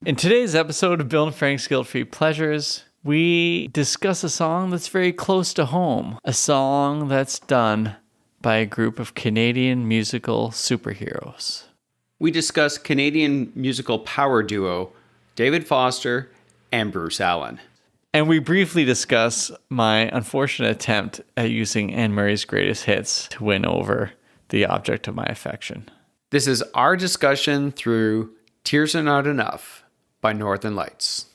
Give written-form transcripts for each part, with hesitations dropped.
In today's episode of Bill and Frank's Guilt-Free Pleasures, we discuss a song that's very close to home, a song that's done by a group of Canadian musical superheroes. We discuss Canadian musical power duo David Foster and Bruce Allen. And we briefly discuss my unfortunate attempt at using Anne Murray's greatest hits to win over the object of my affection. This is our discussion through Tears Are Not Enough by Northern Lights.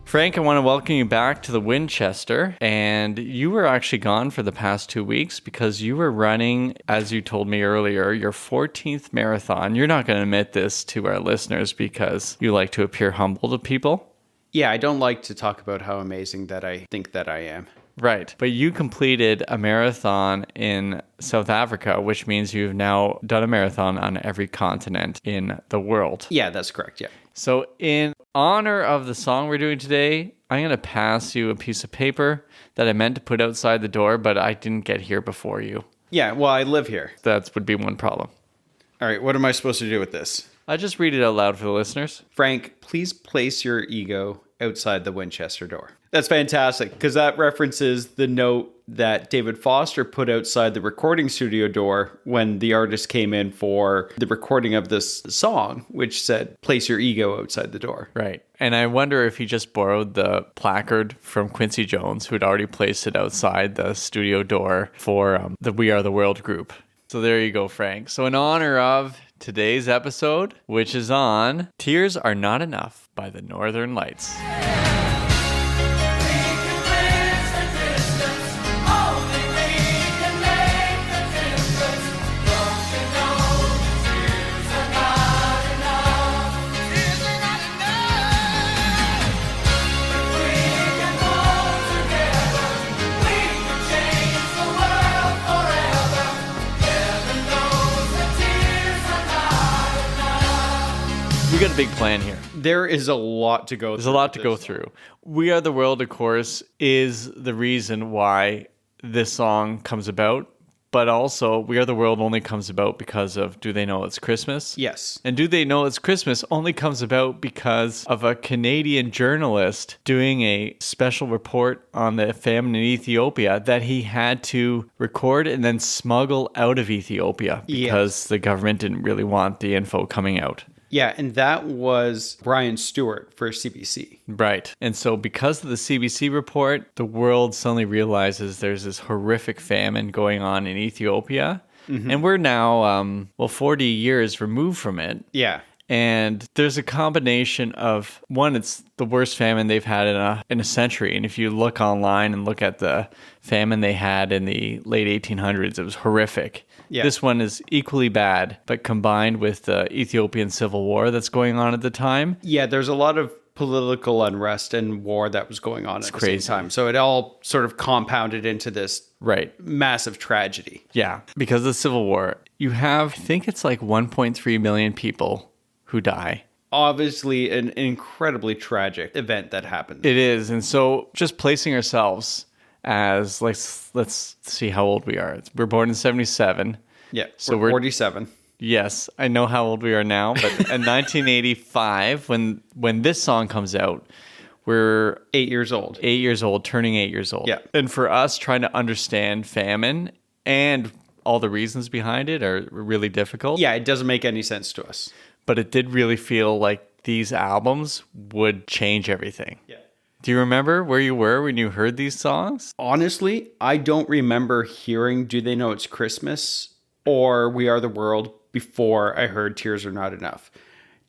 Frank, I want to welcome you back to the Winchester, and you were actually gone for the past 2 weeks because you were running, as you told me earlier, your 14th marathon. You're not going to admit this to our listeners because you like to appear humble to people. Yeah, I don't like to talk about how amazing that I think that I am. Right, but you completed a marathon in South Africa, which means you've now done a marathon on every continent in the world. Yeah, that's correct, yeah. So in honor of the song we're doing today, I'm going to pass you a piece of paper that I meant to put outside the door, but I didn't get here before you. Yeah, well, I live here. That would be one problem. All right, what am I supposed to do with this? I just read it out loud for the listeners. Frank, please place your ego outside the Winchester door. That's fantastic, because that references the note that David Foster put outside the recording studio door when the artist came in for the recording of this song, which said, place your ego outside the door. Right. And I wonder if he just borrowed the placard from Quincy Jones, who had already placed it outside the studio door for the We Are the World group. So there you go, Frank. So in honor of today's episode, which is on Tears Are Not Enough by the Northern Lights. We got a big plan here. There is a lot to go through. There's a lot to go through. We Are the World, of course, is the reason why this song comes about. But also, We Are the World only comes about because of Do They Know It's Christmas? Yes. And Do They Know It's Christmas only comes about because of a Canadian journalist doing a special report on the famine in Ethiopia that he had to record and then smuggle out of Ethiopia because the government didn't really want the info coming out. Yeah, and that was Brian Stewart for CBC. Right. And so because of the CBC report, the world suddenly realizes there's this horrific famine going on in Ethiopia. Mm-hmm. And we're now, 40 years removed from it. Yeah. And there's a combination of, one, it's the worst famine they've had in a century. And if you look online and look at the famine they had in the late 1800s, it was horrific. Yeah. This one is equally bad, but combined with the Ethiopian civil war that's going on at the time. Yeah, there's a lot of political unrest and war that was going on at the same time. So it all sort of compounded into this massive tragedy. Yeah, because of the civil war, you have, I think it's like 1.3 million people who die. Obviously, an incredibly tragic event that happened. It is. And so just placing ourselves as, let's see how old we are. We're born in 1977. Yeah, so we're 47. Yes, I know how old we are now, but in 1985, when this song comes out, we're 8 years old. 8 years old, turning 8 years old. Yeah. And for us, trying to understand famine and all the reasons behind it are really difficult. Yeah, it doesn't make any sense to us. But it did really feel like these albums would change everything. Yeah. Do you remember where you were when you heard these songs? Honestly, I don't remember hearing Do They Know It's Christmas or We Are the World before I heard Tears Are Not Enough.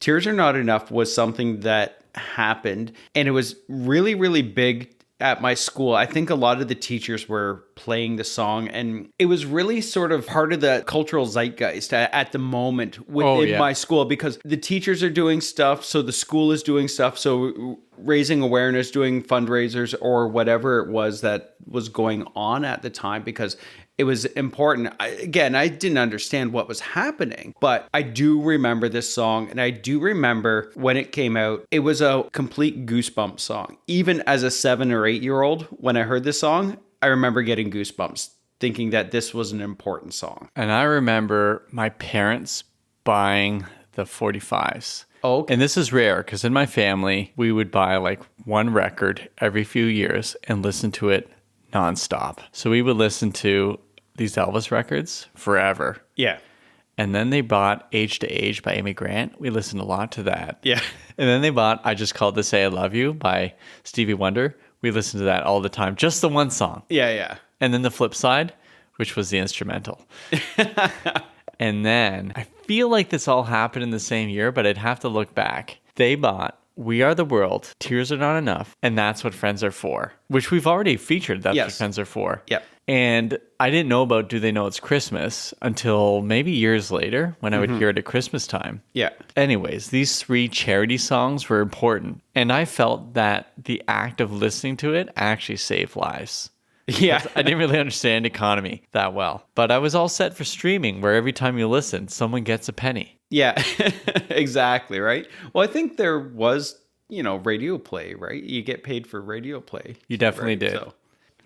Tears Are Not Enough was something that happened, and it was really, really big at my school. I think a lot of the teachers were playing the song, and it was really sort of part of the cultural zeitgeist at the moment within my school, because the teachers are doing stuff, so the school is doing stuff, so raising awareness, doing fundraisers or whatever it was that was going on at the time, because It was important. I didn't understand what was happening, but I do remember this song. And I do remember when it came out, it was a complete goosebump song. Even as a 7 or 8-year-old, when I heard this song, I remember getting goosebumps, thinking that this was an important song. And I remember my parents buying the 45s. Oh, okay. And this is rare because in my family, we would buy like one record every few years and listen to it nonstop. So we would listen to these Elvis records forever. Yeah. And then they bought Age to Age by Amy Grant. We listened a lot to that. Yeah. And then they bought I Just Called to Say I Love You by Stevie Wonder. We listened to that all the time. Just the one song. Yeah, yeah. And then the flip side, which was the instrumental. And then I feel like this all happened in the same year, but I'd have to look back. They bought We Are the World, Tears Are Not Enough, and That's What Friends Are For, which we've already featured. That's What Friends Are For. Yep. And I didn't know about Do They Know It's Christmas until maybe years later when I would hear it at Christmas time. Yeah. Anyways, these 3 charity songs were important. And I felt that the act of listening to it actually saved lives. Yeah. I didn't really understand economy that well. But I was all set for streaming where every time you listen, someone gets a penny. Yeah, exactly, right? Well, I think there was, radio play, right? You get paid for radio play. You definitely did. So.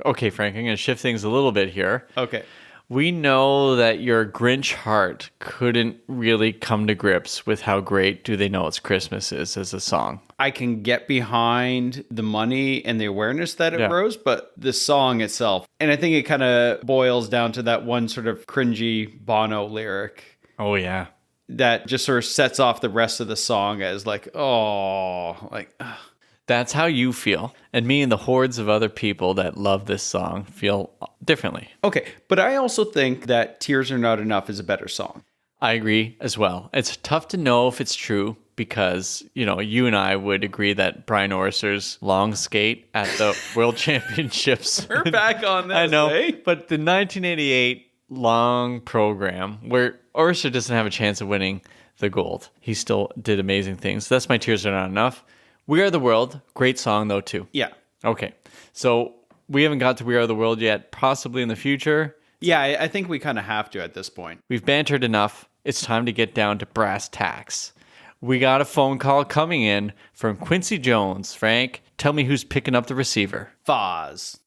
Okay, Frank, I'm going to shift things a little bit here. Okay. We know that your Grinch heart couldn't really come to grips with how great Do They Know It's Christmas is as a song. I can get behind the money and the awareness that it rose, but the song itself, and I think it kind of boils down to that one sort of cringy Bono lyric. Oh, yeah. That just sort of sets off the rest of the song as like, oh, like... Ugh. That's how you feel. And me and the hordes of other people that love this song feel differently. Okay, but I also think that Tears Are Not Enough is a better song. I agree as well. It's tough to know if it's true because, you and I would agree that Brian Orser's long skate at the World Championships. We're back on this, I know, eh? But the 1988 long program where Orser doesn't have a chance of winning the gold. He still did amazing things. That's my Tears Are Not Enough. We Are the World. Great song, though, too. Yeah. Okay. So we haven't got to We Are the World yet, possibly in the future. Yeah, I think we kind of have to at this point. We've bantered enough. It's time to get down to brass tacks. We got a phone call coming in from Quincy Jones. Frank, tell me who's picking up the receiver. Foz.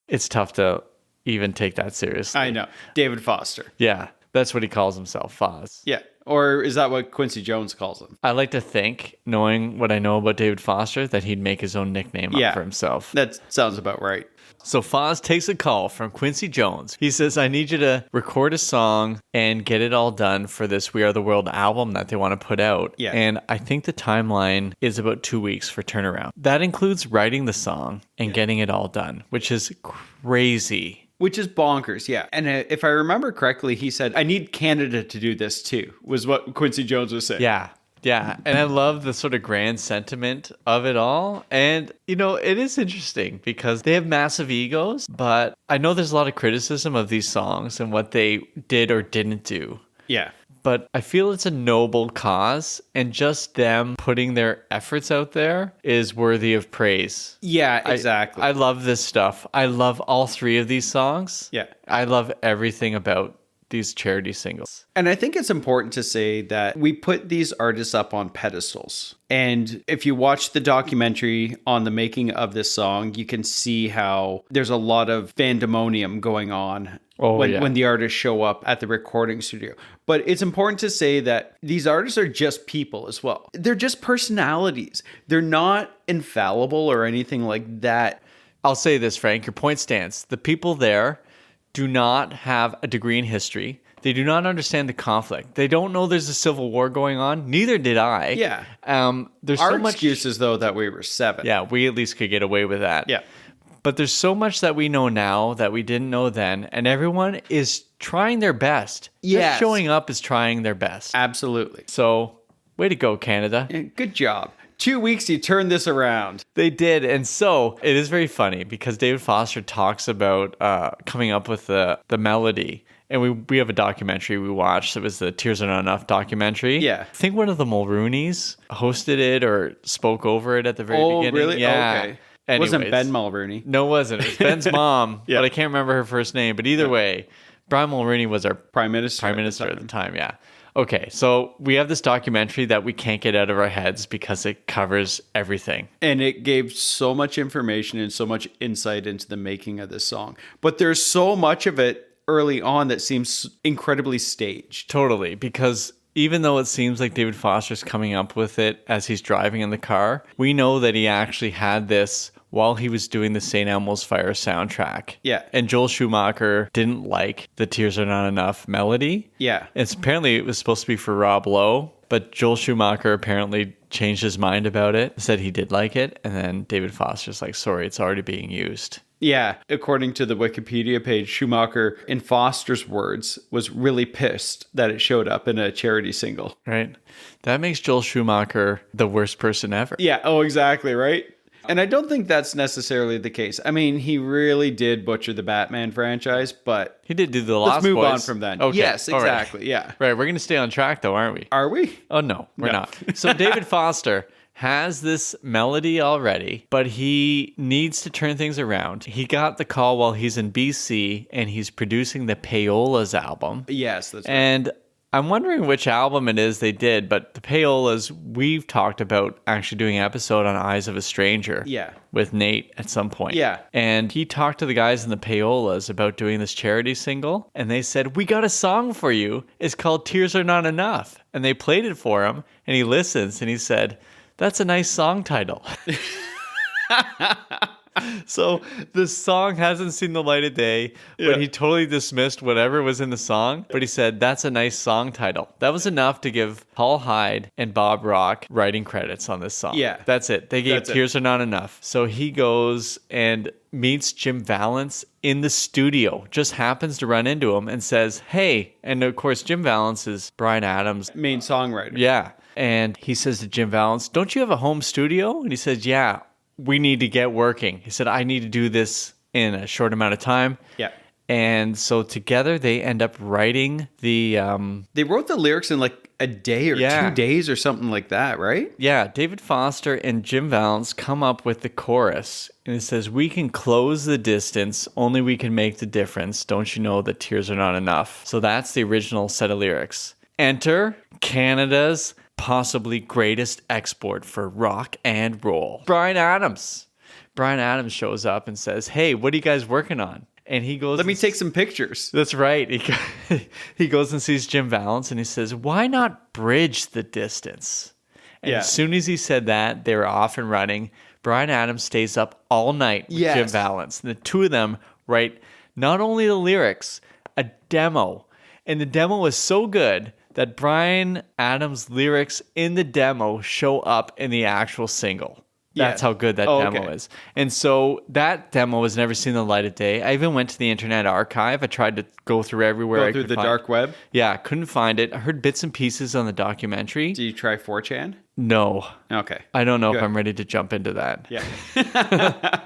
It's tough to even take that seriously. I know. David Foster. Yeah, that's what he calls himself, Foz. Yeah. Or is that what Quincy Jones calls him? I like to think, knowing what I know about David Foster, that he'd make his own nickname up for himself. That sounds about right. So Foz takes a call from Quincy Jones. He says, I need you to record a song and get it all done for this We Are the World album that they want to put out. Yeah. And I think the timeline is about 2 weeks for turnaround. That includes writing the song and getting it all done, which is crazy. Which is bonkers, yeah. And if I remember correctly, he said, I need Canada to do this too, was what Quincy Jones was saying. Yeah. Yeah. And I love the sort of grand sentiment of it all. And, it is interesting because they have massive egos, but I know there's a lot of criticism of these songs and what they did or didn't do. Yeah. But I feel it's a noble cause, and just them putting their efforts out there is worthy of praise. Yeah, exactly. I love this stuff. I love all 3 of these songs. Yeah. I love everything about these charity singles. And I think it's important to say that we put these artists up on pedestals. And if you watch the documentary on the making of this song, you can see how there's a lot of fandemonium going on when the artists show up at the recording studio. But it's important to say that these artists are just people as well. They're just personalities. They're not infallible or anything like that. I'll say this, Frank, your point stands. The people there do not have a degree in history. They do not understand the conflict. They don't know there's a civil war going on. Neither did I. Yeah. There's Our so much excuses, though, that we were 7. Yeah, we at least could get away with that. Yeah. But there's so much that we know now that we didn't know then, and everyone is trying their best. Yes. Just showing up is trying their best. Absolutely. So, way to go, Canada. Yeah, good job. 2 weeks, you turned this around. They did. And so it is very funny because David Foster talks about coming up with the melody. And we have a documentary we watched. It was the Tears Are Not Enough documentary. Yeah. I think one of the Mulrooney's hosted it or spoke over it at the very beginning. Oh, really? Yeah. Okay. Anyways, It wasn't Ben Mulrooney. No, it wasn't. It was Ben's mom, Yeah. but I can't remember her first name. But either way, Brian Mulroney was our Prime Minister. at the time, yeah. Okay, so we have this documentary that we can't get out of our heads because it covers everything. And it gave so much information and so much insight into the making of this song. But there's so much of it early on that seems incredibly staged. Totally, because even though it seems like David Foster's coming up with it as he's driving in the car, we know that he actually had this while he was doing the St. Elmo's Fire soundtrack. Yeah. And Joel Schumacher didn't like the Tears Are Not Enough melody. Yeah. Apparently it was supposed to be for Rob Lowe, but Joel Schumacher apparently changed his mind about it, said he did like it, and then David Foster's like, sorry, it's already being used. Yeah, according to the Wikipedia page, Schumacher, in Foster's words, was really pissed that it showed up in a charity single. Right? That makes Joel Schumacher the worst person ever. Yeah, oh, exactly, right? And I don't think that's necessarily the case. I mean, he really did butcher the Batman franchise, but... He did do the Lost Let's move Boys. on from that. Okay. Yes, All right. exactly, yeah. Right, we're going to stay on track though, aren't we? Are we? Oh, no, we're No. not. So David Foster has this melody already, but he needs to turn things around. He got the call while he's in BC, and he's producing the Payolas album. Yes, that's right. And I'm wondering which album it is they did, but the Payolas, we've talked about actually doing an episode on Eyes of a Stranger. Yeah. With Nate at some point. Yeah. And he talked to the guys in the Payolas about doing this charity single, and they said, we got a song for you. It's called Tears Are Not Enough. And they played it for him, and he listens, and he said, that's a nice song title. So the song hasn't seen the light of day, but he totally dismissed whatever was in the song. But he said, that's a nice song title. That was enough to give Paul Hyde and Bob Rock writing credits on this song. Yeah. That's it. They gave Tears Are Not Enough. So he goes and meets Jim Vallance in the studio, just happens to run into him and says, hey. And of course, Jim Vallance is Bryan Adams' main songwriter. Yeah. And he says to Jim Vallance, don't you have a home studio? And he says, yeah. We need to get working. He said, I need to do this in a short amount of time. Yeah. And so together they end up writing the... They wrote the lyrics in like a day or 2 days or something like that, right? Yeah. David Foster and Jim Vallance come up with the chorus. And it says, we can close the distance, only we can make the difference. Don't you know that tears are not enough? So that's the original set of lyrics. Enter Canada's possibly greatest export for rock and roll, Bryan Adams. Bryan Adams shows up and says, hey, what are you guys working on? And he goes, let me take some pictures. That's right. He goes and sees Jim Vallance and he says, why not bridge the distance? And as soon as he said that, they were off and running. Bryan Adams stays up all night with Jim Vallance. And the two of them write not only the lyrics, a demo. And the demo was so good that Bryan Adams' lyrics in the demo show up in the actual single. That's how good that demo is. And so that demo has never seen the light of day. I even went to the Internet Archive. I tried to go through everywhere. Go through the dark web? Yeah, couldn't find it. I heard bits and pieces on the documentary. Did you try 4chan? No. Okay. I don't know if I'm ready to jump into that. Yeah.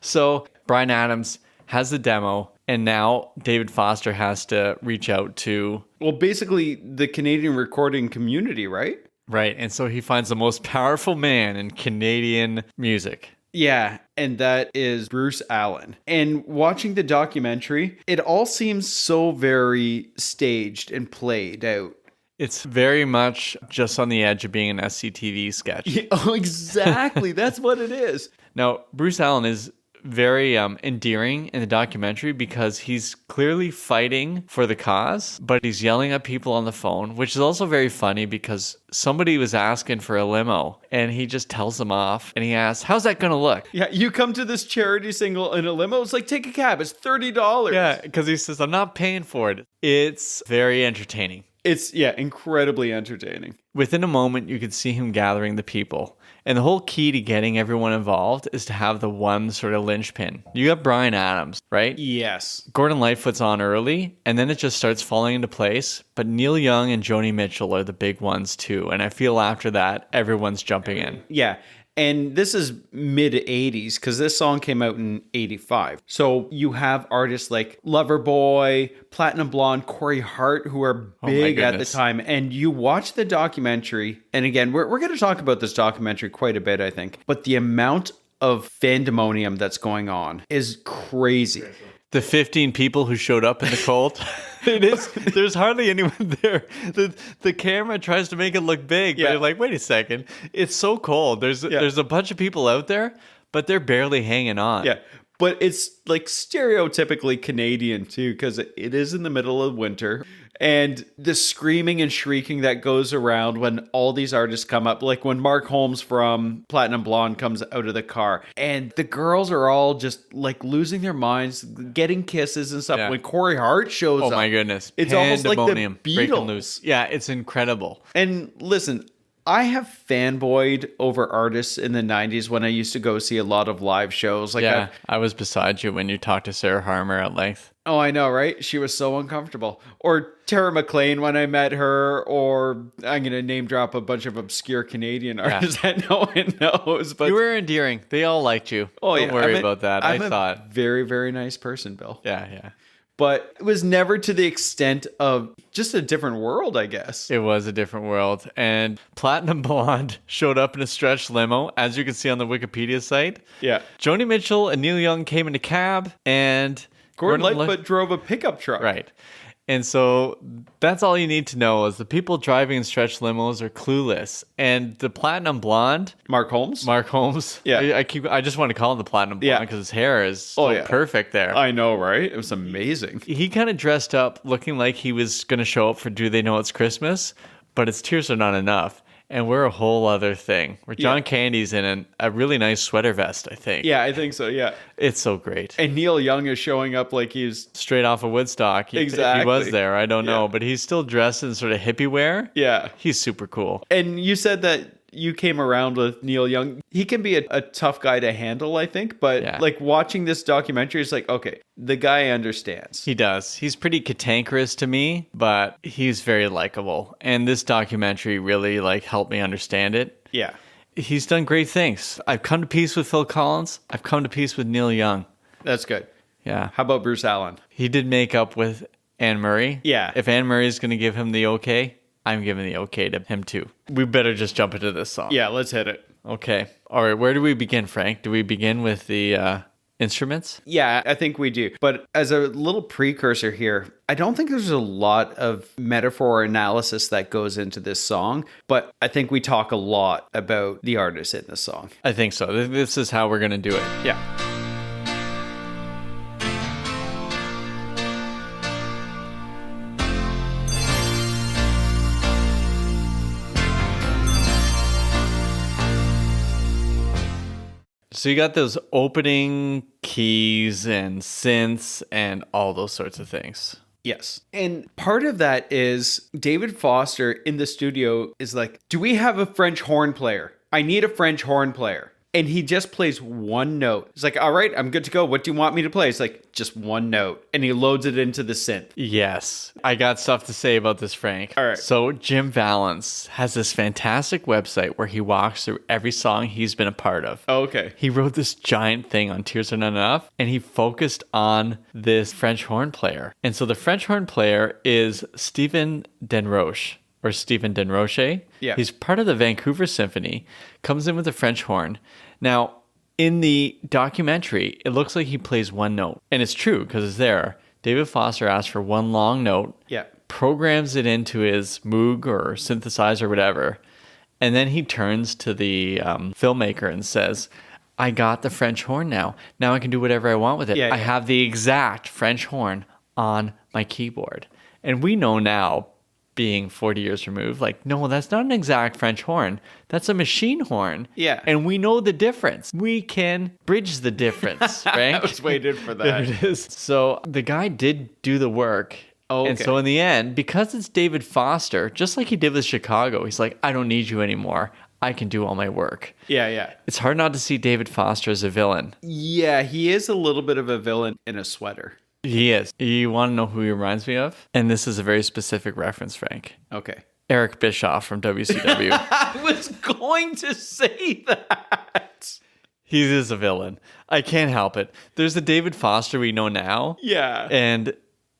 So Bryan Adams has the demo, and now David Foster has to reach out to... Well, basically the Canadian recording community, right? Right, and so he finds the most powerful man in Canadian music. Yeah, and that is Bruce Allen. And watching the documentary, it all seems so very staged and played out. It's very much just on the edge of being an SCTV sketch. Yeah, oh, exactly. That's what it is. Now, Bruce Allen is very endearing in the documentary because he's clearly fighting for the cause, but he's yelling at people on the phone, which is also very funny because somebody was asking for a limo and he just tells them off and he asks, how's that going to look? Yeah, you come to this charity single in a limo, it's like, take a cab, it's $30. Yeah, because he says, I'm not paying for it. It's very entertaining. It's, incredibly entertaining. Within a moment, you could see him gathering the people. And the whole key to getting everyone involved is to have the one sort of linchpin. You got Bryan Adams, right? Yes. Gordon Lightfoot's on early, and then it just starts falling into place. But Neil Young and Joni Mitchell are the big ones too. And I feel after that, everyone's jumping in. Yeah. And this is mid 80s because this song came out in 85. So you have artists like Loverboy, Platinum Blonde, Corey Hart, who are big at the time. And you watch the documentary. And again, we're going to talk about this documentary quite a bit, I think. But the amount of fandemonium that's going on is crazy. The 15 people who showed up in the cold. It is. There's hardly anyone there. The camera tries to make it look big, but Yeah. you're like, wait a second. It's so cold. There's a bunch of people out there, but they're barely hanging on. Yeah. But it's like stereotypically Canadian too, because it is in the middle of winter. And the screaming and shrieking that goes around when all these artists come up, like when Mark Holmes from Platinum Blonde comes out of the car, and the girls are all just like losing their minds, getting kisses and stuff. Yeah. When Corey Hart shows Oh up, my goodness. it's almost like the Pandemonium breaking Beatles. loose. Yeah, it's incredible. And listen, I have fanboyed over artists in the 90s when I used to go see a lot of live shows. Like, Yeah, I was beside you when you talked to Sarah Harmer at length. oh, I know, right? She was so uncomfortable. Or Tara McLean when I met her, or I'm going to name drop a bunch of obscure Canadian artists that no one knows. But You were endearing. They all liked you. Don't worry about that. I thought. I'm a very, very nice person, Bill. Yeah. But it was never to the extent of just a different world, I guess. It was a different world. And Platinum Blonde showed up in a stretch limo, as you can see on the Wikipedia site. Yeah. Joni Mitchell and Neil Young came in a cab, and Gordon Lightfoot drove a pickup truck. Right. And so that's all you need to know is the people driving in stretch limos are clueless. And the Platinum Blonde, Mark Holmes? Mark Holmes. Yeah. I just want to call him the Platinum Blonde because his hair is so perfect there. I know, right? It was amazing. He kind of dressed up looking like he was going to show up for Do They Know It's Christmas, but it's Tears Are Not Enough. And we're a whole other thing. Where John Candy's in a really nice sweater vest, I think. Yeah, I think so, yeah. It's so great. And Neil Young is showing up like he's... Straight off of Woodstock. Exactly. He was there. I don't know. But he's still dressed in sort of hippie wear. Yeah. He's super cool. And you said that you came around with Neil Young. He can be a tough guy to handle, I think. But like watching this documentary, it's like, okay, the guy understands. He does. He's pretty cantankerous to me, but he's very likable. And this documentary really like helped me understand it. Yeah. He's done great things. I've come to peace with Phil Collins. I've come to peace with Neil Young. That's good. Yeah. How about Bruce Allen? He did make up with Anne Murray. Yeah. If Anne Murray is going to give him the okay, I'm giving the okay to him too. We better just jump into this song. Yeah, let's hit it. Okay. All right. Where do we begin, Frank? Do we begin with the instruments? Yeah, I think we do. But as a little precursor here, I don't think there's a lot of metaphor analysis that goes into this song, but I think we talk a lot about the artist in this song. I think so. This is how we're going to do it. Yeah. So you got those opening keys and synths and all those sorts of things. Yes. And part of that is David Foster in the studio is like, do we have a French horn player? I need a French horn player. And he just plays one note. He's like, all right, I'm good to go. What do you want me to play? It's like, just one note. And he loads it into the synth. Yes. I got stuff to say about this, Frank. All right. So Jim Valance has this fantastic website where he walks through every song he's been a part of. Oh, okay. He wrote this giant thing on Tears Are Not Enough, and he focused on this French horn player. And so the French horn player is Stephen Denroche. Or Stephen Denroche. Yeah. He's part of the Vancouver Symphony, comes in with a French horn. Now, in the documentary, it looks like he plays one note. And it's true, because it's there. David Foster asked for one long note, programs it into his Moog or synthesizer or whatever, and then he turns to the filmmaker and says, I got the French horn now. Now I can do whatever I want with it. I have the exact French horn on my keyboard. And we know now, being 40 years removed, like, no, that's not an exact French horn. That's a machine horn. Yeah. And we know the difference. We can bridge the difference, right? I was waiting for that. There it is. So the guy did do the work. Oh, okay. And so in the end, because it's David Foster, just like he did with Chicago, he's like, I don't need you anymore. I can do all my work. Yeah. It's hard not to see David Foster as a villain. Yeah, he is a little bit of a villain in a sweater. He is. You want to know who he reminds me of? And this is a very specific reference, Frank. Okay. Eric Bischoff from WCW. I was going to say that. He is a villain. I can't help it. There's the David Foster we know now. Yeah. And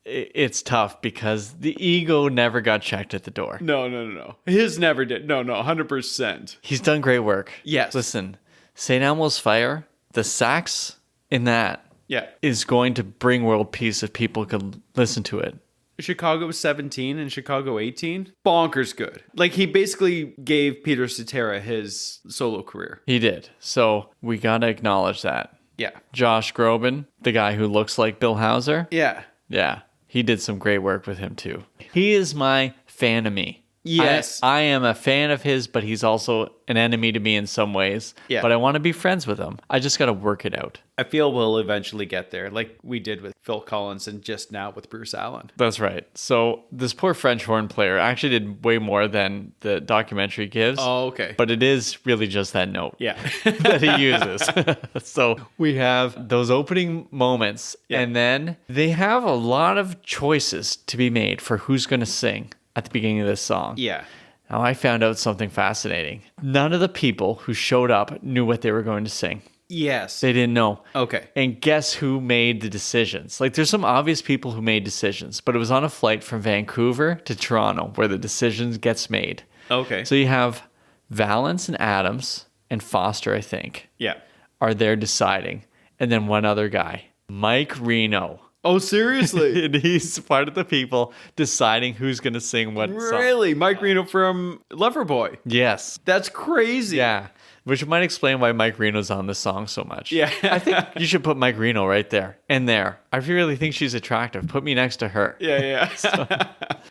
it's tough because the ego never got checked at the door. No. His never did. No, 100%. He's done great work. Yes. Listen, St. Elmo's Fire The sax in that Yeah. is going to bring world peace if people can listen to it. Chicago 17 and Chicago 18, bonkers good. Like, he basically gave Peter Cetera his solo career. He did. So we got to acknowledge that. Yeah. Josh Groban, the guy who looks like Bill Hauser. Yeah. Yeah. He did some great work with him too. He is my fan-o-me. Yes. I am a fan of his, but he's also an enemy to me in some ways. Yeah. But I want to be friends with him. I just got to work it out. I feel we'll eventually get there, like we did with Phil Collins and just now with Bruce Allen. That's right. So this poor French horn player actually did way more than the documentary gives. Oh, okay. But it is really just that note. Yeah. That he uses. So we have those opening moments, and then they have a lot of choices to be made for who's going to sing at the beginning of this song. Yeah. Now, I found out something fascinating. None of the people who showed up knew what they were going to sing. Yes. They didn't know. Okay. And guess who made the decisions? Like, there's some obvious people who made decisions, but it was on a flight from Vancouver to Toronto where the decisions gets made. Okay. So you have Valance and Adams and Foster, I think, Yeah. are there deciding. And then one other guy, Mike Reno. Oh, seriously? And he's part of the people deciding who's going to sing what song. Really? Mike Reno from Loverboy. Yes. That's crazy. Yeah. Which might explain why Mike Reno's on this song so much. Yeah. I think you should put Mike Reno right there and there. I really think she's attractive. Put me next to her. Yeah.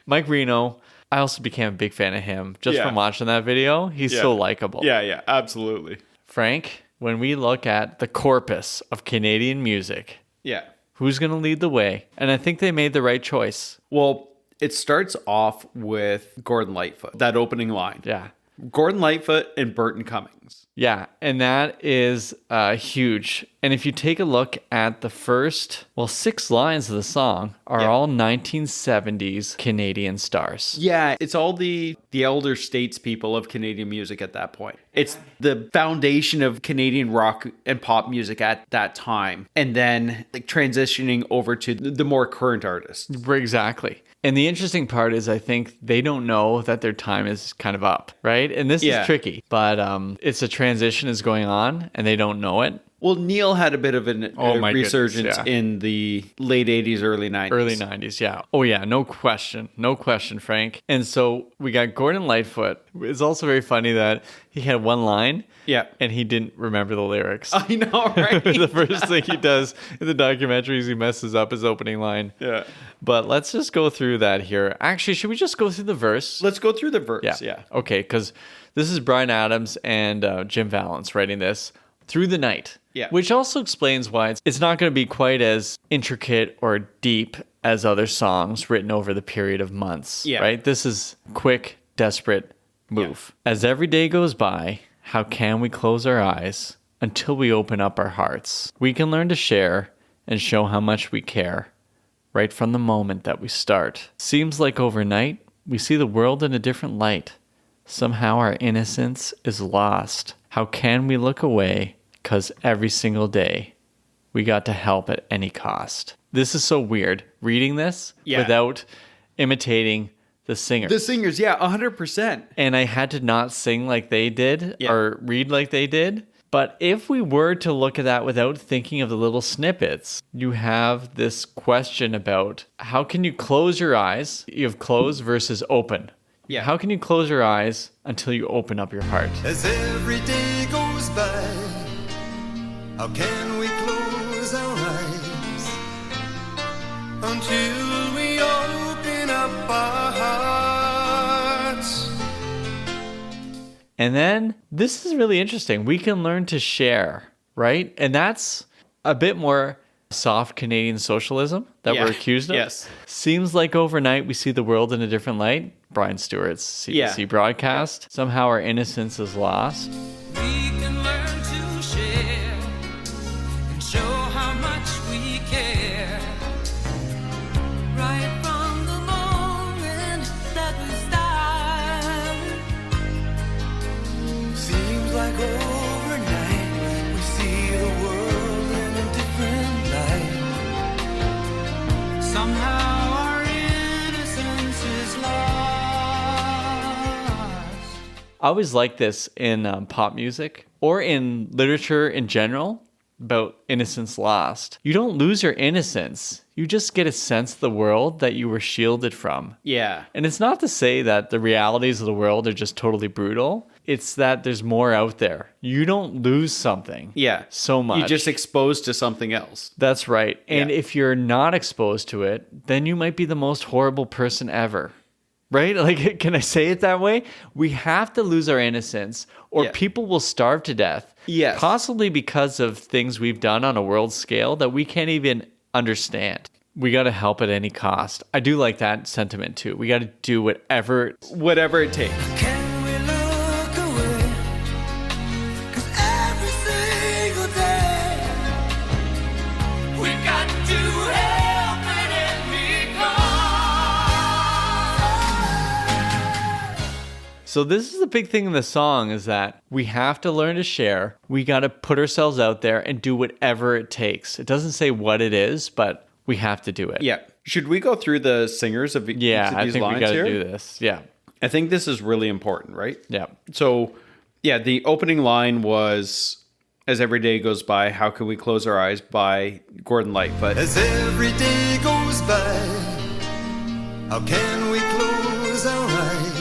Mike Reno, I also became a big fan of him just Yeah. from watching that video. He's so likable. Yeah, absolutely. Frank, when we look at the corpus of Canadian music, Yeah. who's going to lead the way? And I think they made the right choice. Well, it starts off with Gordon Lightfoot, that opening line. Yeah. Gordon Lightfoot and Burton Cummings. Yeah, and that is huge. And if you take a look at the first, 6 lines of the song are all 1970s Canadian stars. Yeah, it's all the elder statespeople of Canadian music at that point. It's the foundation of Canadian rock and pop music at that time. And then like transitioning over to the more current artists. Exactly. And the interesting part is I think they don't know that their time is kind of up, right? And this is tricky, but it's a transition is going on and they don't know it. Well, Neil had a bit of a resurgence in the late 80s, early 90s. Early 90s, yeah. Oh, yeah, no question. No question, Frank. And so we got Gordon Lightfoot. It's also very funny that he had one line. Yeah. And he didn't remember the lyrics. I know, right? The first thing he does in the documentary is he messes up his opening line. Yeah. But let's just go through that here. Actually, should we just go through the verse? Let's go through the verse, yeah. Okay, because this is Bryan Adams and Jim Valance writing this. Through the night. Yeah. Which also explains why it's not going to be quite as intricate or deep as other songs written over the period of months. Yeah. Right? This is quick, desperate move. Yeah. As every day goes by, how can we close our eyes until we open up our hearts? We can learn to share and show how much we care right from the moment that we start. Seems like overnight, we see the world in a different light. Somehow our innocence is lost. How can we look away? 'Cause every single day we got to help at any cost. This is so weird, reading this without imitating the singers. The singers, 100%. And I had to not sing like they did or read like they did. But if we were to look at that without thinking of the little snippets, you have this question about how can you close your eyes? You have close versus open. Yeah. How can you close your eyes until you open up your heart? As every day goes by, how can we close our eyes until we open up our hearts? And then this is really interesting. We can learn to share, right? And that's a bit more soft Canadian socialism that we're accused of. Yes. Seems like overnight we see the world in a different light. Brian Stewart's CBC broadcast. Somehow our innocence is lost. We can learn to share and show how much we care. Right from the moment that we start. Seems like overnight we see the world in a different light. Somehow our innocence is lost. I always like this in pop music or in literature in general. about innocence lost. You don't lose your innocence. You just get a sense of the world that you were shielded from. Yeah. And it's not to say that the realities of the world are just totally brutal. It's that there's more out there. You don't lose something. Yeah. So much. You're just exposed to something else. That's right. And Yeah. if you're not exposed to it, then you might be the most horrible person ever. Right? Like, can I say it that way? We have to lose our innocence or Yeah. people will starve to death. Yes. Possibly because of things we've done on a world scale that we can't even understand. We got to help at any cost. I do like that sentiment too. We got to do whatever. Whatever it takes. Can we look away? 'Cause every single day we've got to help at any cost. So this is the big thing in the song is that we have to learn to share. We got to put ourselves out there and do whatever it takes. It doesn't say what it is, but we have to do it. Yeah. Should we go through the singers of each Yeah, of I these think we lines got to here? do this. Yeah. I think this is really important, right? Yeah. So, yeah, the opening line was, as every day goes by, how can we close our eyes, by Gordon Lightfoot. As every day goes by, how can we close our eyes?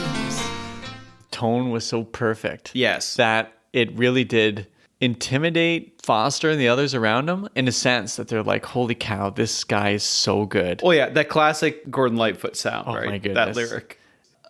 Tone was so perfect. Yes. That it really did intimidate Foster and the others around him in a sense that they're like, holy cow, this guy is so good. Oh, yeah, that classic Gordon Lightfoot sound, Oh, right? my That goodness. lyric.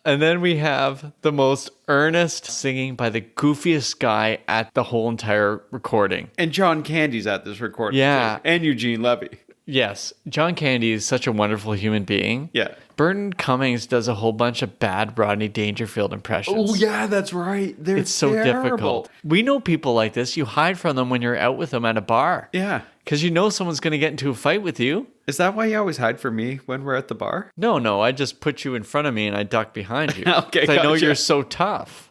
And then we have the most earnest singing by the goofiest guy at the whole entire recording. And John Candy's at this recording. Yeah. too. And Eugene Levy. Yes, John Candy is such a wonderful human being. Yeah. Burton Cummings does a whole bunch of bad Rodney Dangerfield impressions. Oh, yeah, that's right. They're It's so terrible. difficult. We know people like this. You hide from them when you're out with them at a bar. Yeah. Because you know someone's going to get into a fight with you. Is that why you always hide from me when we're at the bar? No, I just put you in front of me and I duck behind you. Okay, 'Cause I know gotcha. you're so tough.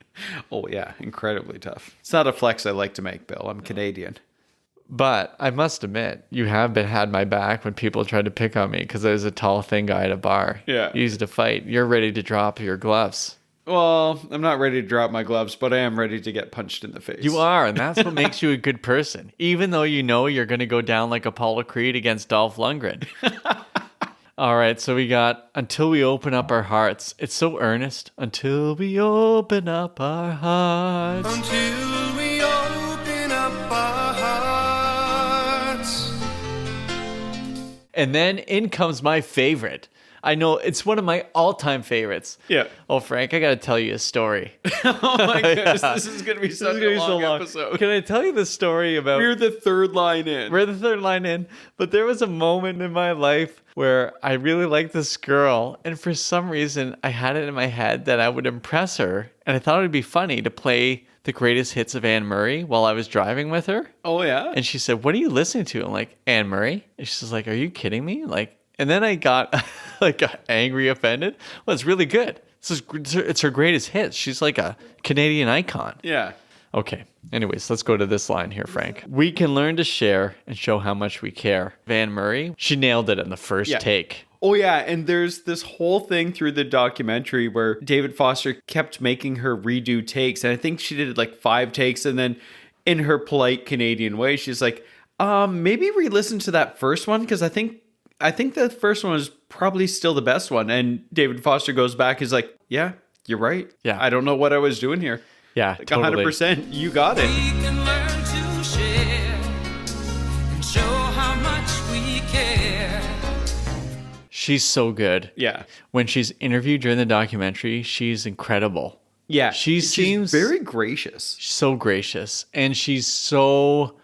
Oh, yeah, incredibly tough. It's not a flex I like to make, Bill. I'm Canadian. But I must admit, you have had my back when people tried to pick on me because I was a tall, thin guy at a bar. Yeah. Easy to fight. You're ready to drop your gloves. Well, I'm not ready to drop my gloves, but I am ready to get punched in the face. You are, and that's what makes you a good person. Even though you know you're going to go down like Apollo Creed against Dolph Lundgren. All right, so we got Until We Open Up Our Hearts. It's so earnest. Until we open up our hearts. Until we open up our hearts. And then in comes my favorite. I know it's one of my all-time favorites. Yeah. Oh, Frank, I got to tell you a story. Oh my goodness, this is going to be such a long episode. Can I tell you the story about... We're the third line in. We're the third line in. But there was a moment in my life where I really liked this girl. And for some reason, I had it in my head that I would impress her. And I thought it would be funny to play the greatest hits of Anne Murray while I was driving with her. Oh, yeah? And she said, "What are you listening to?" I'm like, "Anne Murray." And she's like, "Are you kidding me?" Like, and then I got like angry, offended. Well, it's really good. It's her greatest hits. She's like a Canadian icon. Yeah. Okay. Anyways, let's go to this line here, Frank. We can learn to share and show how much we care. Anne Murray, she nailed it in the first take. Oh, yeah, and there's this whole thing through the documentary where David Foster kept making her redo takes, and I think she did like 5 takes, and then in her polite Canadian way, she's like, maybe re-listen to that first one, because I think the first one was probably still the best one. And David Foster goes back, he's like, yeah, you're right. Yeah. I don't know what I was doing here. Yeah, Like totally. 100%, you got it. We can learn to share and show how much we care. She's so good. Yeah. When she's interviewed during the documentary, she's incredible. Yeah. She's very gracious. so gracious, and she's so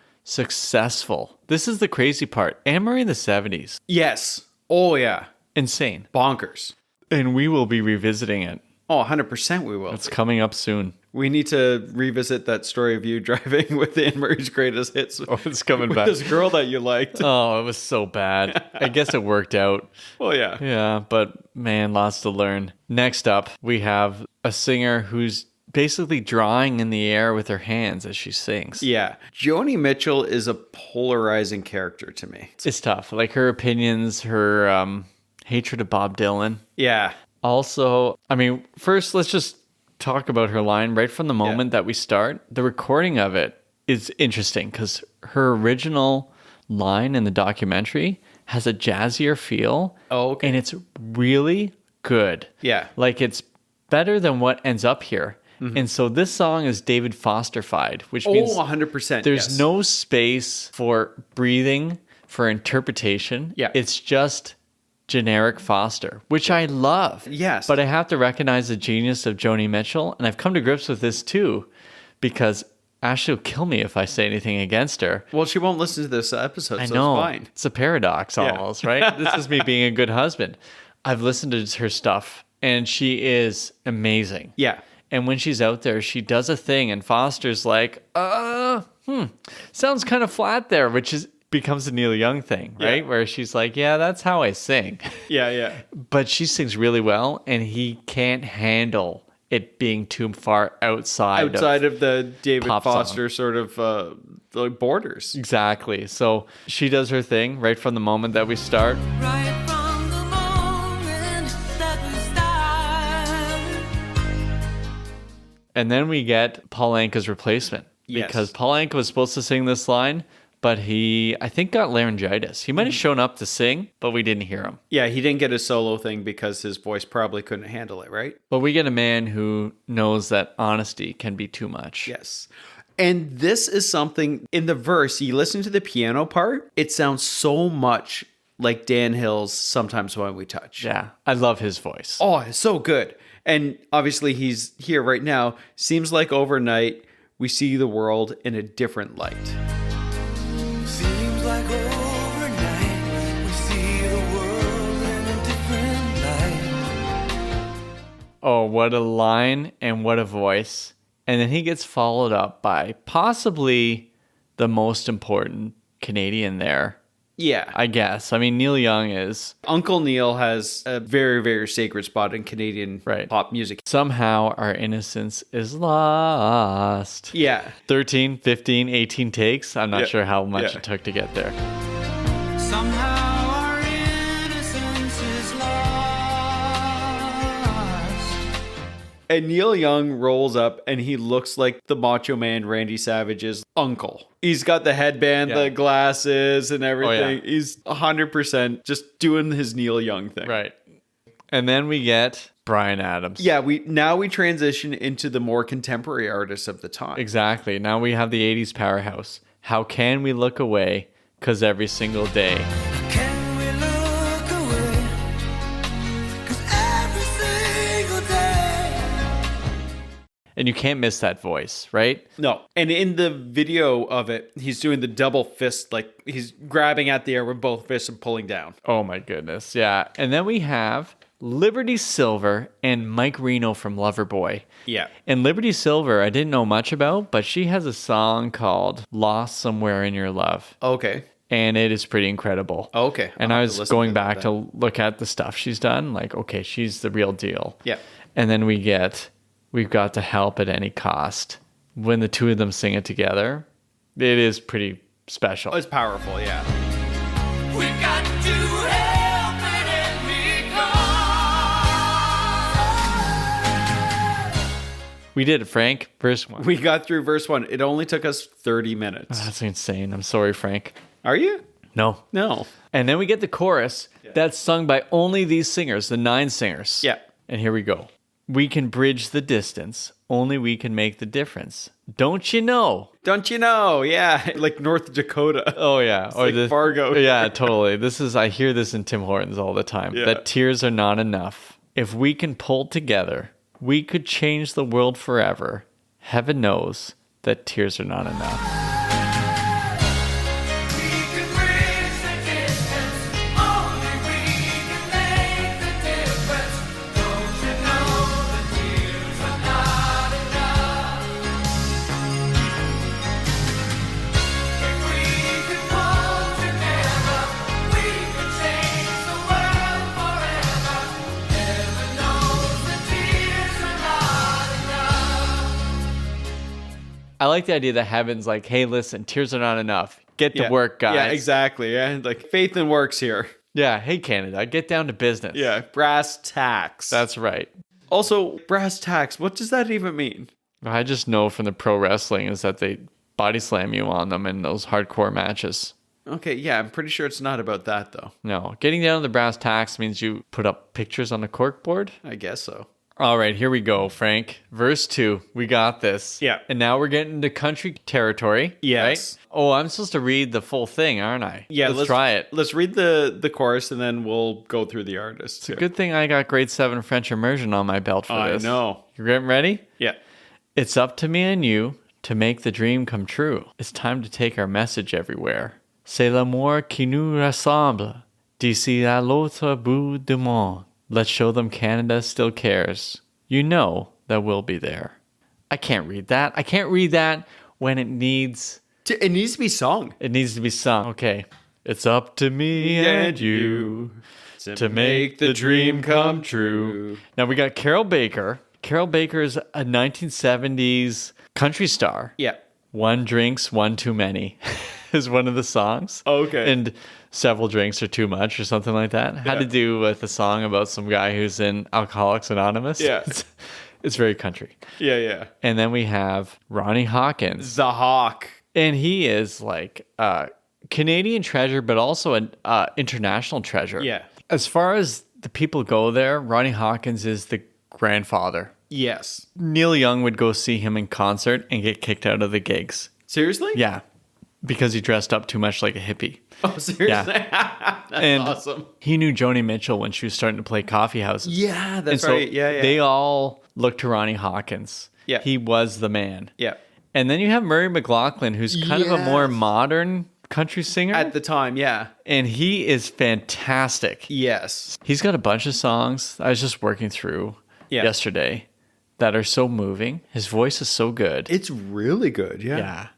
successful. This is the crazy part. Anne Murray in the 70s. Yes. Oh, yeah. Insane. Bonkers. And we will be revisiting it. Oh, 100% we will. It's coming up soon. We need to revisit that story of you driving with Anne Murray's greatest hits. Oh, it's coming with back. this girl that you liked. Oh, it was so bad. I guess it worked out. Oh, yeah. Yeah, but man, lots to learn. Next up, we have a singer who's basically drawing in the air with her hands as she sings. Yeah. Joni Mitchell is a polarizing character to me. It's tough. Like her opinions, her hatred of Bob Dylan. Yeah. Also, I mean, first, let's just talk about her line right from the moment that we start. The recording of it is interesting because her original line in the documentary has a jazzier feel. Oh, okay. And it's really good. Yeah. Like it's better than what ends up here. And so this song is David Foster-fied, which means 100%. there's yes. no space for breathing, for interpretation. Yeah. It's just generic Foster, which I love. Yes. But I have to recognize the genius of Joni Mitchell. And I've come to grips with this too, because Ashley will kill me if I say anything against her. Well, she won't listen to this episode, I so know. it's fine. It's a paradox almost, right? This is me being a good husband. I've listened to her stuff and she is amazing. Yeah. And when she's out there, she does a thing and Foster's like, sounds kind of flat there, which becomes a Neil Young thing, right? Yeah. Where she's like, yeah, that's how I sing. Yeah, yeah. But she sings really well and he can't handle it being too far outside of the David pop Foster sort of like borders. Exactly. So she does her thing right from the moment that we start. Right from the moment that we start. And then we get Paul Anka's replacement. Yes. Because Paul Anka was supposed to sing this line, but he, I think, got laryngitis. He might have shown up to sing, but we didn't hear him. Yeah, he didn't get a solo thing because his voice probably couldn't handle it, right? But we get a man who knows that honesty can be too much. Yes. And this is something in the verse, you listen to the piano part, it sounds so much like Dan Hill's Sometimes When We Touch. Yeah. I love his voice. Oh, it's so good. And obviously he's here right now. Seems like overnight we see the world in a different light. Seems like overnight we see the world in a different light. Oh, what a line and what a voice. And then he gets followed up by possibly the most important Canadian there, Yeah. I guess. I mean, Neil Young is Uncle Neil has a very, very sacred spot in Canadian Right. pop music. somehow our innocence is lost. Yeah. 13, 15, 18 takes. I'm not Yeah. sure how much Yeah. it took to get there. Somehow our innocence is lost. And Neil Young rolls up and he looks like the Macho Man Randy Savage's uncle. He's got the headband, Yeah. the glasses, and everything. yeah. He's 100% just doing his Neil Young thing. Right. And then we get Bryan Adams. Yeah, we transition into the more contemporary artists of the time. Exactly. Now we have the 80s powerhouse. How can we look away? Because every single day. Can we look away? 'Cause every single day. And you can't miss that voice, right? No. And in the video of it, he's doing the double fist, like he's grabbing at the air with both fists and pulling down. Oh my goodness. Yeah. And then we have Liberty Silver and Mike Reno from Loverboy. Yeah. And Liberty Silver, I didn't know much about, but she has a song called Lost Somewhere in Your Love. Okay. And it is pretty incredible. Okay. And I'll I have to was listen going to back that. to look at the stuff she's done. Like, okay, she's the real deal. Yeah. And then we've got to help at any cost. When the two of them sing it together, it is pretty special. It's powerful, yeah. We got to help at any cost. We did it, Frank. Verse 1. We got through verse 1. It only took us 30 minutes. That's insane. I'm sorry, Frank. Are you? No. No. And then we get the chorus that's sung by only these singers, the 9 singers. Yeah. And here we go. We can bridge the distance. Only we can make the difference. Don't you know? Don't you know? Yeah. Like North Dakota. Oh, yeah. like Fargo. Yeah, totally. I hear this in Tim Hortons all the time. Yeah. That tears are not enough. If we can pull together, we could change the world forever. Heaven knows that tears are not enough. We can bridge the distance. Only we can make the difference. Don't you know the tears are not enough? If we can pull together, we can change the world forever. Heaven knows the tears are not enough. I like the idea that heaven's like, hey, listen, tears are not enough. Get to work, guys. Yeah, exactly. Yeah. Like faith and works here. Yeah, hey, Canada, get down to business. Yeah. Brass tacks. That's right. Also, brass tacks. What does that even mean? I just know from the pro wrestling is that they body slam you on them in those hardcore matches. Okay, yeah, I'm pretty sure it's not about that, though. No, getting down to the brass tacks means you put up pictures on the corkboard. I guess so. All right, here we go, Frank. Verse 2. We got this. Yeah. And now we're getting into country territory. Yes. Right? Oh, I'm supposed to read the full thing, aren't I? Yeah, let's try it. Let's read the chorus, and then we'll go through the artists. Too. Good thing I got grade 7 French immersion on my belt for this. I know. You getting ready? Yeah. It's up to me and you to make the dream come true. It's time to take our message everywhere. C'est l'amour qui nous rassemble, d'ici à l'autre bout du monde. Let's show them Canada still cares. You know that we'll be there. I can't read that. I can't read that when it needs to be sung. It needs to be sung. Okay. It's up to me and you to make the dream come true. Now we got Carol Baker. Carol Baker is a 1970s country star. Yeah. One drinks, one too many is one of the songs. Okay. And several drinks are too much or something like that. Had to do with a song about some guy who's in Alcoholics Anonymous. Yeah. It's very country. Yeah. And then we have Ronnie Hawkins. The Hawk. And he is like a Canadian treasure, but also an international treasure. Yeah. As far as the people go there, Ronnie Hawkins is the grandfather. Yes. Neil Young would go see him in concert and get kicked out of the gigs. Seriously? Yeah. Because he dressed up too much like a hippie. Oh, seriously? Yeah. That's awesome. He knew Joni Mitchell when she was starting to play coffee houses. Yeah, that's And so right. Yeah. They all looked to Ronnie Hawkins. Yeah. He was the man. Yeah. And then you have Murray McLaughlin, who's kind of a more modern country singer. At the time, yeah. And he is fantastic. Yes. He's got a bunch of songs I was just working through yesterday that are so moving. His voice is so good. It's really good, Yeah.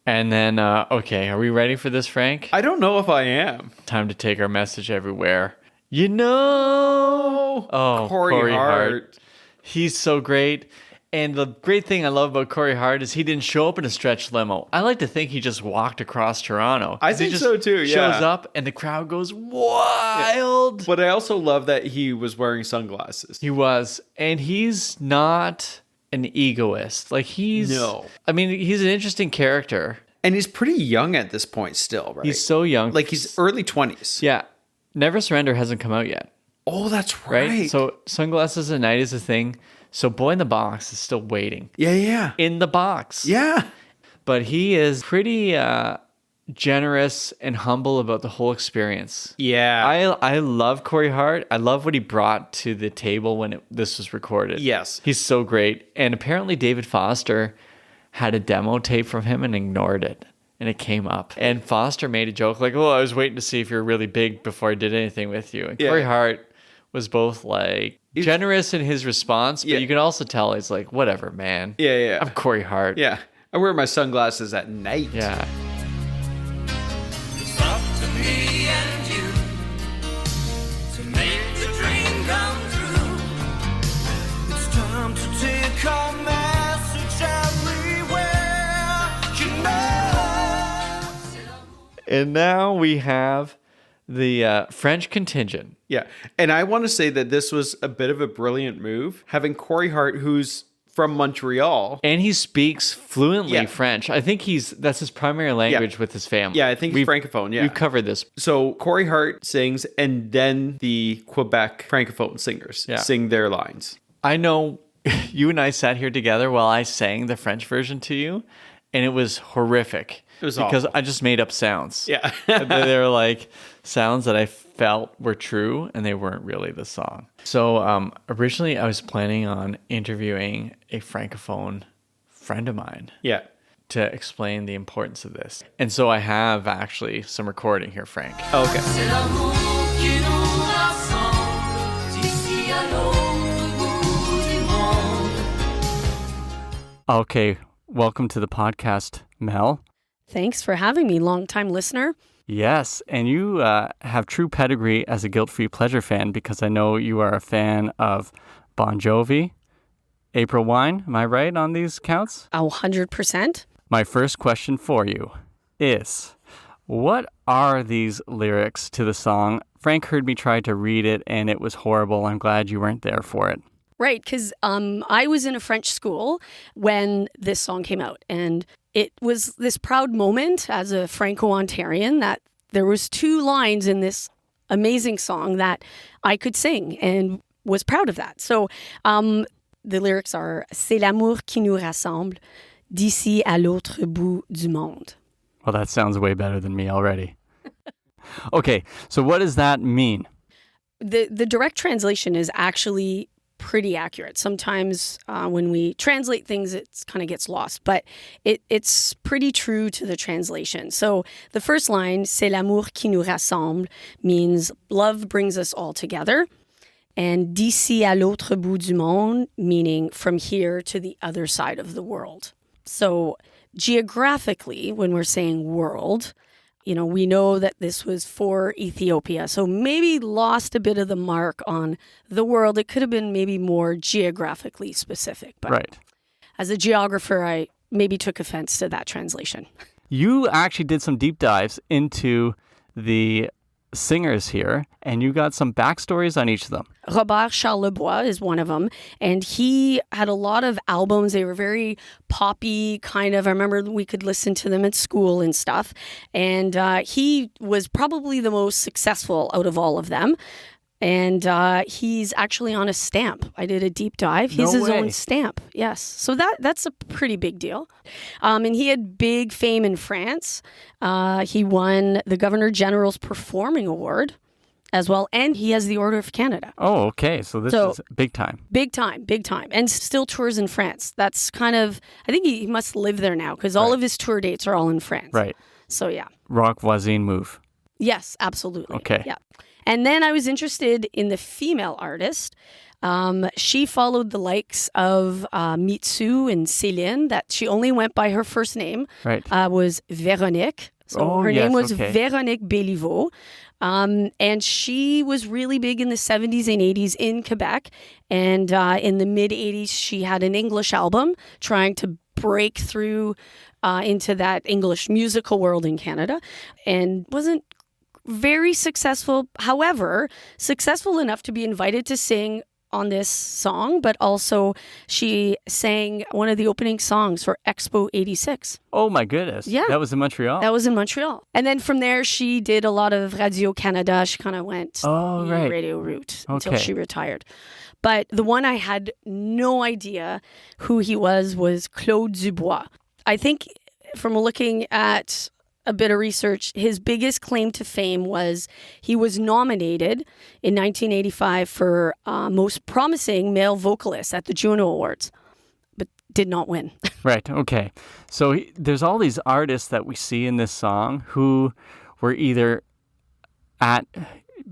And then, okay, are we ready for this, Frank? I don't know if I am. Time to take our message everywhere. You know, Corey Hart. He's so great. And the great thing I love about Corey Hart is he didn't show up in a stretch limo. I like to think he just walked across Toronto. I think so too, yeah. Shows up and the crowd goes wild. But I also love that he was wearing sunglasses. He was. And he's not an egoist. Like No. I mean, he's an interesting character. And he's pretty young at this point still, right? He's so young. Like he's early 20s. Yeah. Never Surrender hasn't come out yet. Oh, that's Right? right. So Sunglasses at Night is a thing. So Boy in the Box is still waiting. Yeah. In the box. Yeah. But he is pretty generous and humble about the whole experience. Yeah. I love Corey Hart. I love what he brought to the table when this was recorded. Yes. He's so great. And apparently David Foster had a demo tape from him and ignored it. And it came up. And Foster made a joke like, oh, I was waiting to see if you're really big before I did anything with you. And Corey Hart was both like generous in his response, but you can also tell he's like, whatever, man. Yeah. I'm Corey Hart. Yeah. I wear my sunglasses at night. Yeah. It's up to me and you to make the dream come true. It's time to take our message everywhere. You know. And now we have the French contingent. Yeah. And I want to say that this was a bit of a brilliant move. Having Corey Hart, who's from Montreal. And he speaks fluently Yeah. French. I think that's his primary language with his family. Yeah, I think he's Francophone, yeah. We've covered this. So Corey Hart sings, and then the Quebec Francophone singers sing their lines. I know you and I sat here together while I sang the French version to you, and it was horrific. It was because awful. I just made up sounds. Yeah. they were like sounds that I felt were true, and they weren't really the song. So originally I was planning on interviewing a Francophone friend of mine. Yeah. To explain the importance of this. And so I have actually some recording here, Frank. Oh, okay. C'est l'amour qui nous rassemble d'ici à l'autre bout du monde. Okay, welcome to the podcast, Mel. Thanks for having me, longtime listener. Yes, and you have true pedigree as a guilt-free pleasure fan because I know you are a fan of Bon Jovi, April Wine. Am I right on these counts? 100%. My first question for you is, what are these lyrics to the song? Frank heard me try to read it, and it was horrible. I'm glad you weren't there for it. Right, because I was in a French school when this song came out, and it was this proud moment as a Franco-Ontarian that there was 2 lines in this amazing song that I could sing and was proud of that. So the lyrics are C'est l'amour qui nous rassemble d'ici à l'autre bout du monde. Well, that sounds way better than me already. Okay, so what does that mean? The direct translation is actually pretty accurate. Sometimes when we translate things, it kind of gets lost, but it's pretty true to the translation. So the first line, C'est l'amour qui nous rassemble, means love brings us all together. And d'ici à l'autre bout du monde, meaning from here to the other side of the world. So geographically, when we're saying world, we know that this was for Ethiopia. So maybe lost a bit of the mark on the world. It could have been maybe more geographically specific. But Right. as a geographer, I maybe took offense to that translation. You actually did some deep dives into the singers here, and you got some backstories on each of them. Robert Charles Lebois is one of them, and he had a lot of albums. They were very poppy, kind of. I remember we could listen to them at school and stuff, and he was probably the most successful out of all of them. And he's actually on a stamp. I did a deep dive. He's No his way. own stamp. Yes. So that's a pretty big deal. And he had big fame in France. He won the Governor General's Performing Award as well. And he has the Order of Canada. Oh, okay. So this is big time. Big time, big time. And still tours in France. That's kind of, I think he must live there now because all of his tour dates are all in France. Right. So yeah. Rock voisine move. Yes, absolutely. Okay. Yeah. And then I was interested in the female artist. She followed the likes of Mitsu and Céline, that she only went by her first name, Right. was Véronique. So her name was Véronique Béliveau. And she was really big in the 70s and 80s in Quebec. And in the mid-80s, she had an English album trying to break through into that English musical world in Canada and wasn't very successful, however, successful enough to be invited to sing on this song, but also she sang one of the opening songs for Expo 86. Oh my goodness. Yeah. That was in Montreal. That was in Montreal. And then from there, she did a lot of Radio Canada. She kind of went Oh, the right. radio route until Okay. she retired. But the one I had no idea who he was Claude Dubois. I think from looking at a bit of research, his biggest claim to fame was he was nominated in 1985 for Most Promising Male Vocalist at the Juno Awards, but did not win. Right. Okay. So there's all these artists that we see in this song who were either at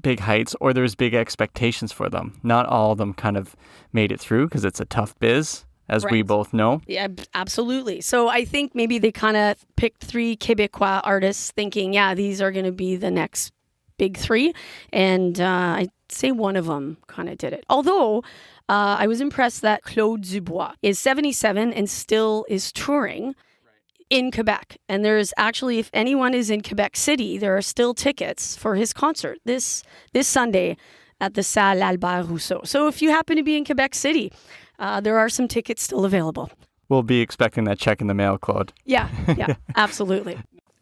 big heights or there's big expectations for them. Not all of them kind of made it through because it's a tough biz, as we Right. both know. Yeah, absolutely. So I think maybe they kind of picked 3 Quebecois artists thinking, yeah, these are going to be the next big 3. And I'd say one of them kind of did it. Although I was impressed that Claude Dubois is 77 and still is touring in Quebec. And there's actually, if anyone is in Quebec City, there are still tickets for his concert this Sunday at the Salle Albert Rousseau. So if you happen to be in Quebec City, there are some tickets still available. We'll be expecting that check in the mail, Claude. Yeah, absolutely.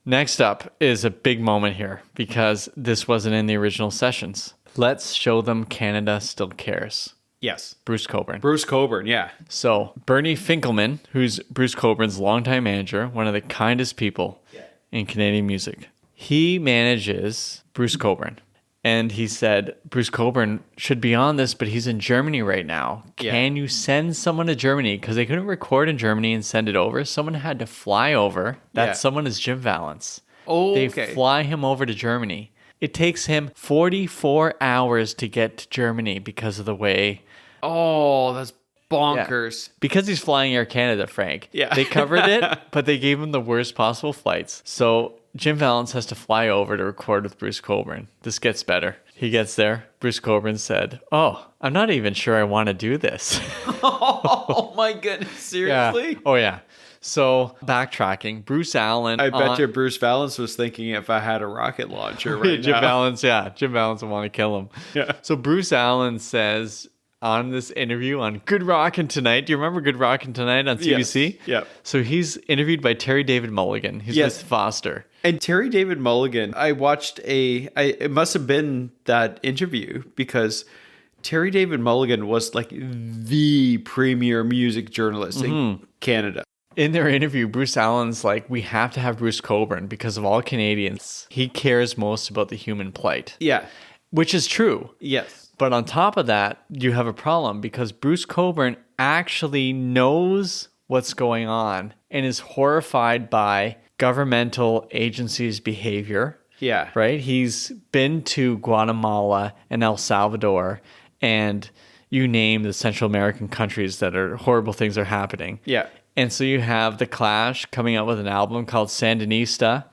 Next up is a big moment here because this wasn't in the original sessions. Let's show them Canada still cares. Yes. Bruce Cockburn. Bruce Cockburn, yeah. So Bernie Finkelman, who's Bruce Cockburn's longtime manager, one of the kindest people in Canadian music, he manages Bruce Cockburn. And he said, Bruce Cockburn should be on this, but he's in Germany right now. Yeah. Can you send someone to Germany? Because they couldn't record in Germany and send it over. Someone had to fly over. That Yeah. someone is Jim Valance. Oh, They okay. fly him over to Germany. It takes him 44 hours to get to Germany because of the way... Oh, that's bonkers. Because he's flying Air Canada, Frank. Yeah. They covered it, but they gave him the worst possible flights. So Jim Valance has to fly over to record with Bruce Cockburn. This gets better. He gets there. Bruce Cockburn said, "Oh, I'm not even sure I want to do this." Oh my goodness, seriously? Yeah. Oh, yeah. So backtracking, Bruce Allen. I bet you Bruce Valance was thinking if I had a rocket launcher right Jim now. Valance, yeah. Jim Valance would want to kill him. Yeah. So Bruce Allen says, on this interview on Good Rockin' Tonight. Do you remember Good Rockin' Tonight on CBC? Yes. Yep. So he's interviewed by Terry David Mulligan. He's Yes. with Foster. And Terry David Mulligan, I watched it must have been that interview because Terry David Mulligan was like the premier music journalist in Canada. In their interview, Bruce Allen's like, we have to have Bruce Cockburn because of all Canadians. He cares most about the human plight. Yeah. Which is true. Yes. But on top of that, you have a problem because Bruce Cockburn actually knows what's going on and is horrified by governmental agencies' behavior. Yeah. Right? He's been to Guatemala and El Salvador and you name the Central American countries that are horrible things are happening. Yeah. And so you have The Clash coming out with an album called Sandinista!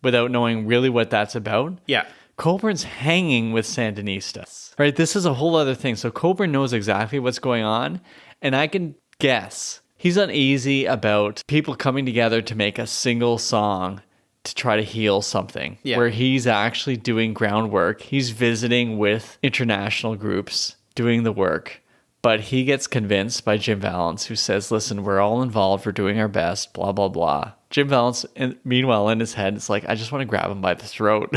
Without knowing really what that's about. Yeah. Cockburn's hanging with Sandinistas. Right? This is a whole other thing. So Cockburn knows exactly what's going on. And I can guess he's uneasy about people coming together to make a single song to try to heal something. Yeah. Where he's actually doing groundwork. He's visiting with international groups, doing the work. But he gets convinced by Jim Vallance, who says, listen, we're all involved. We're doing our best, blah, blah, blah. Jim Vallance, meanwhile, in his head, it's like, I just want to grab him by the throat.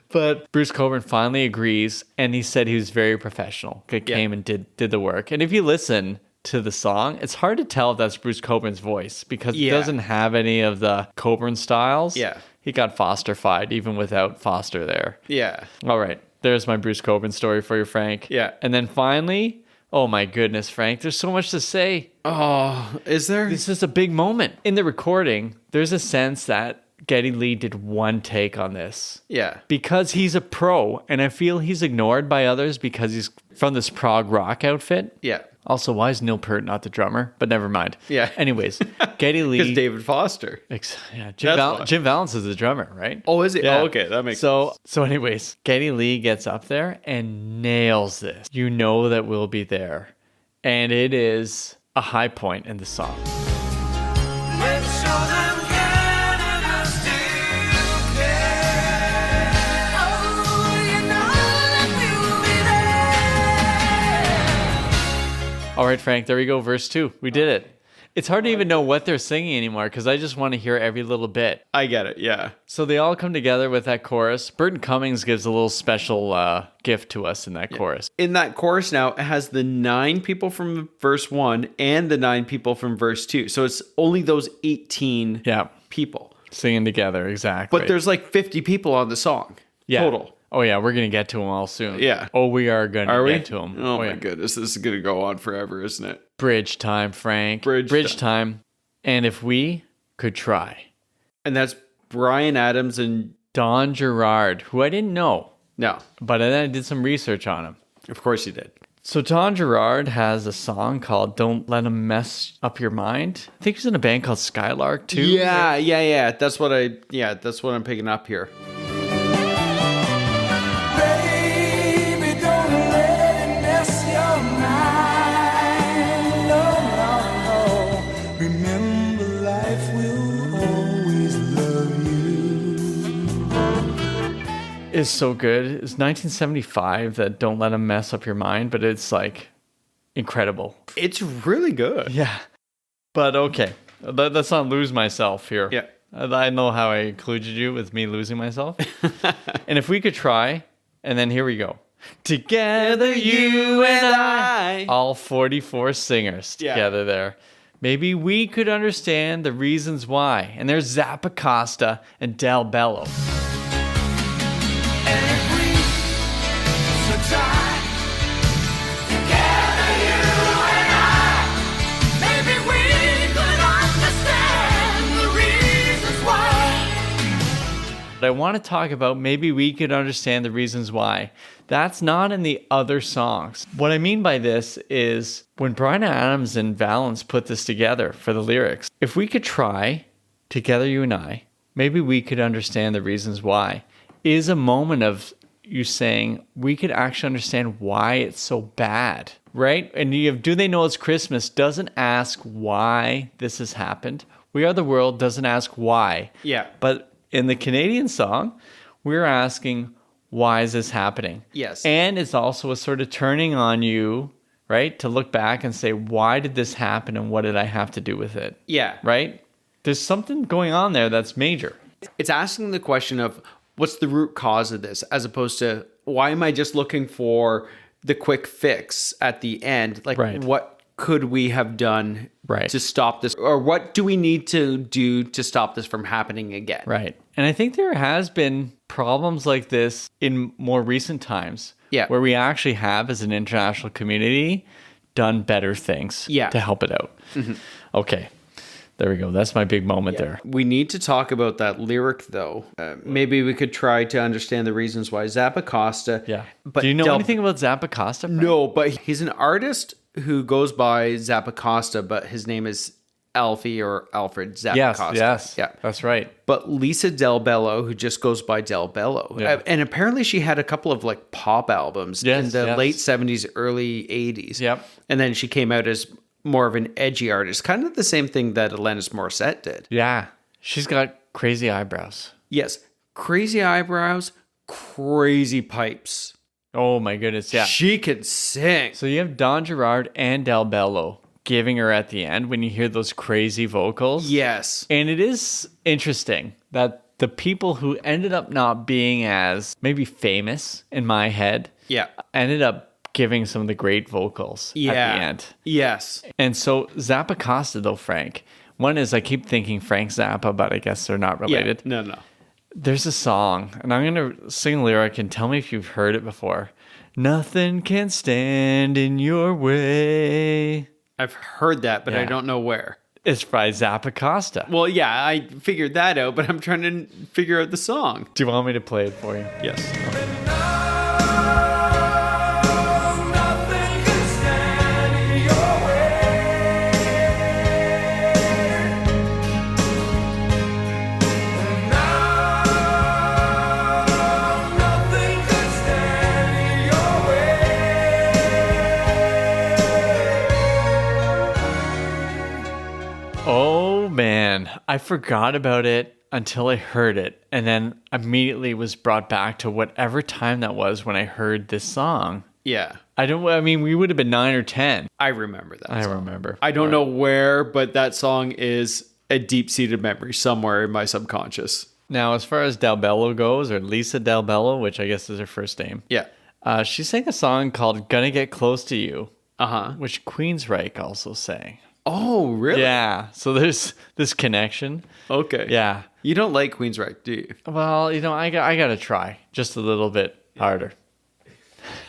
But Bruce Cockburn finally agrees, and he said he was very professional. He came and did the work. And if you listen to the song, it's hard to tell if that's Bruce Cockburn's voice because it doesn't have any of the Cockburn styles. Yeah. He got Foster-fied even without Foster there. Yeah. All right. There's my Bruce Cockburn story for you, Frank. Yeah. And then finally, oh my goodness, Frank, there's so much to say. Oh, is there? This is a big moment. In the recording, there's a sense that Geddy Lee did one take on this. Yeah. Because he's a pro, and I feel he's ignored by others because he's from this prog rock outfit. Yeah. Also, why is Neil Peart not the drummer? But never mind. Yeah. Anyways, Geddy Lee. Because David Foster. Yeah, That's why. Jim Vallance is the drummer, right? Oh, is it? Yeah. Oh, okay. That makes sense. So anyways, Geddy Lee gets up there and nails this. You know that we'll be there. And it is a high point in the song. Let's show them Canada still care. Oh, you know that we will be there. All right, Frank, there we go. Verse 2. We did it. It's hard to even know what they're singing anymore because I just want to hear every little bit. I get it. Yeah. So they all come together with that chorus. Burton Cummings gives a little special gift to us in that chorus. In that chorus now, it has the 9 people from verse 1 and the 9 people from verse 2. So it's only those 18 people. Singing together, exactly. But there's like 50 people on the song total. Oh, yeah, we're going to get to them all soon. Yeah. Oh, we are going to get to them. Oh, my goodness. This is going to go on forever, isn't it? Bridge time, Frank. Bridge time. And if we could try. And that's Bryan Adams and Don Gerard, who I didn't know. No. But then I did some research on him. Of course you did. So Don Gerard has a song called Don't Let 'Em Mess Up Your Mind. I think he's in a band called Skylark too. Yeah. That's what I'm picking up here. Baby, don't let it mess your mind. No. Remember, life will always love you. Is so good. It's 1975 that Don't Let 'Em Mess Up Your Mind, but it's like incredible. It's really good. Yeah. But okay. Let's not lose myself here. Yeah. I know how I included you with me losing myself. And if we could try, and then here we go. Together, you and I. All 44 singers together there. Maybe we could understand the reasons why. And there's Zappa Costa and Del Bello. And if we should try, together you and I, maybe we could understand the reasons why. But I want to talk about maybe we could understand the reasons why. That's not in the other songs. What I mean by this is when Bryan Adams and Vallance put this together for the lyrics, if we could try, together you and I, maybe we could understand the reasons why, is a moment of you saying we could actually understand why it's so bad, right? And you have Do They Know It's Christmas doesn't ask why this has happened. We Are the World doesn't ask why. Yeah. But in the Canadian song, we're asking why is this happening? Yes. And it's also a sort of turning on you, right? To look back and say, why did this happen and what did I have to do with it? Yeah. Right? There's something going on there that's major. It's asking the question of what's the root cause of this, as opposed to why am I just looking for the quick fix at the end? Like, Right. what could we have done Right. to stop this? Or what do we need to do to stop this from happening again? Right. And I think there has been problems like this in more recent times. Yeah. Where we actually have, as an international community, done better things Yeah. to help it out. Okay. There we go. That's my big moment there. We need to talk about that lyric, though. Maybe we could try to understand the reasons why Zappacosta. Yeah. But Do you know anything about Zappacosta? Frank? No, but he's an artist who goes by Zappacosta, but his name is Alfie or Alfred Zappacosta. Yes. Yeah. That's right. But Lisa Del Bello, who just goes by Del Bello. Yeah. And apparently she had a couple of like pop albums in the yes. late 70s, early 80s. Yep. And then she came out as more of an edgy artist, kind of the same thing that Alanis Morissette did. Yeah. She's got crazy eyebrows. Yes. Crazy eyebrows, crazy pipes. Oh my goodness. Yeah. She can sing. So you have Don Gerard and Del Bello giving her at the end when you hear those crazy vocals. Yes. And it is interesting that the people who ended up not being as maybe famous in my head Yeah. ended up giving some of the great vocals at the end. Yes. And so Zappacosta, though, Frank, one is I keep thinking Frank Zappa, but I guess they're not related. Yeah. No. There's a song, and I'm going to sing a lyric and tell me if you've heard it before. Nothing can stand in your way. I've heard that, but I Yeah. don't know where. It's by Zappacosta. Well, yeah, I figured that out, but I'm trying to figure out the song. Do you want me to play it for you? Yes. Nothing can stand in your way. Now, nothing can stand in your way. Oh, man. I forgot about it until I heard it, and then immediately was brought back to whatever time that was when I heard this song. Yeah. I mean, we would have been 9 or 10. I remember that I song. remember. I don't know where, but that song is a deep-seated memory somewhere in my subconscious. Now, as far as Del Bello goes, or Lisa Del Bello, which I guess is her first name, Yeah. she sang a song called Gonna Get Close to You, Uh-huh. which Queensryche also sang. Oh, really? Yeah, so there's this connection. Okay. Yeah. You don't like Queensryche, do you? Well, I got to try just a little bit harder.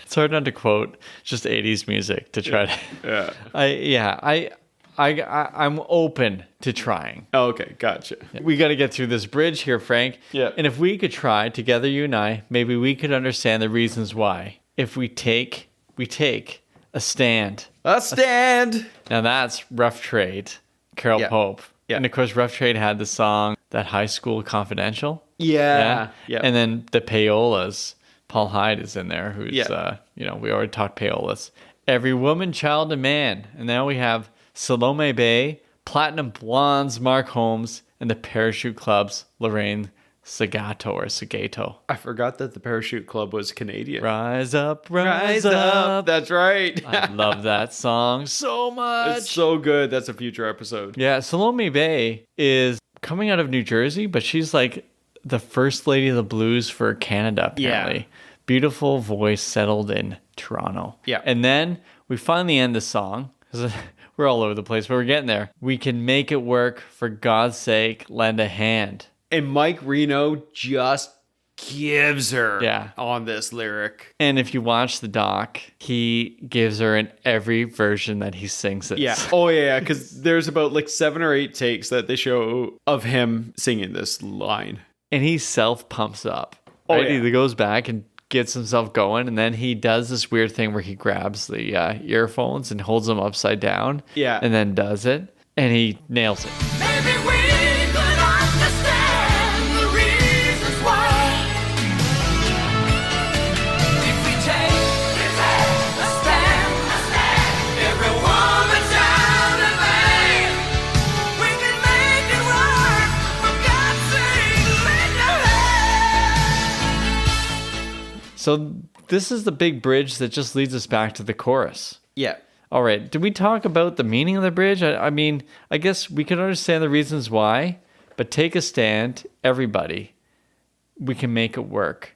It's hard not to quote just 80s music to try to. Yeah. I'm open to trying. Oh, okay. Gotcha. We got to get through this bridge here, Frank. Yeah. And if we could try together, you and I, maybe we could understand the reasons why. If we take a stand. A stand. Now that's Rough Trade, Carol Yeah. Pope. Yeah. And of course, Rough Trade had the song That High School Confidential. Yeah. Yeah. And then the payolas. Paul Hyde is in there, who's, Yeah. we already talked payolas. Every Woman, Child, and Man. And now we have Salome Bay, Platinum Blondes, Mark Holmes, and the Parachute Club's Lorraine Segato. I forgot that the Parachute Club was Canadian. Rise up, rise up. That's right. I love that song so much. It's so good. That's a future episode. Yeah, Salome Bay is coming out of New Jersey, but she's like the first lady of the blues for Canada, apparently. Yeah. Beautiful voice, settled in Toronto. Yeah. And then we finally end the song. We're all over the place, but we're getting there. We can make it work. For God's sake, lend a hand. And Mike Reno just gives her Yeah. on this lyric. And if you watch the doc, he gives her in every version that he sings it. Yeah. Oh, yeah. Because there's about like 7 or 8 takes that they show of him singing this line. And he self-pumps up. Oh, Right? yeah. He goes back and gets himself going, and then he does this weird thing where he grabs the earphones and holds them upside down. Yeah. And then does it, and he nails it. Maybe we could understand the reasons why. If we take a stand, every woman, child, and man, we can make it work. For God's sake, lend a hand. So this is the big bridge that just leads us back to the chorus. Yeah. All right. Did we talk about the meaning of the bridge? I mean, I guess we can understand the reasons why, but take a stand, everybody. We can make it work.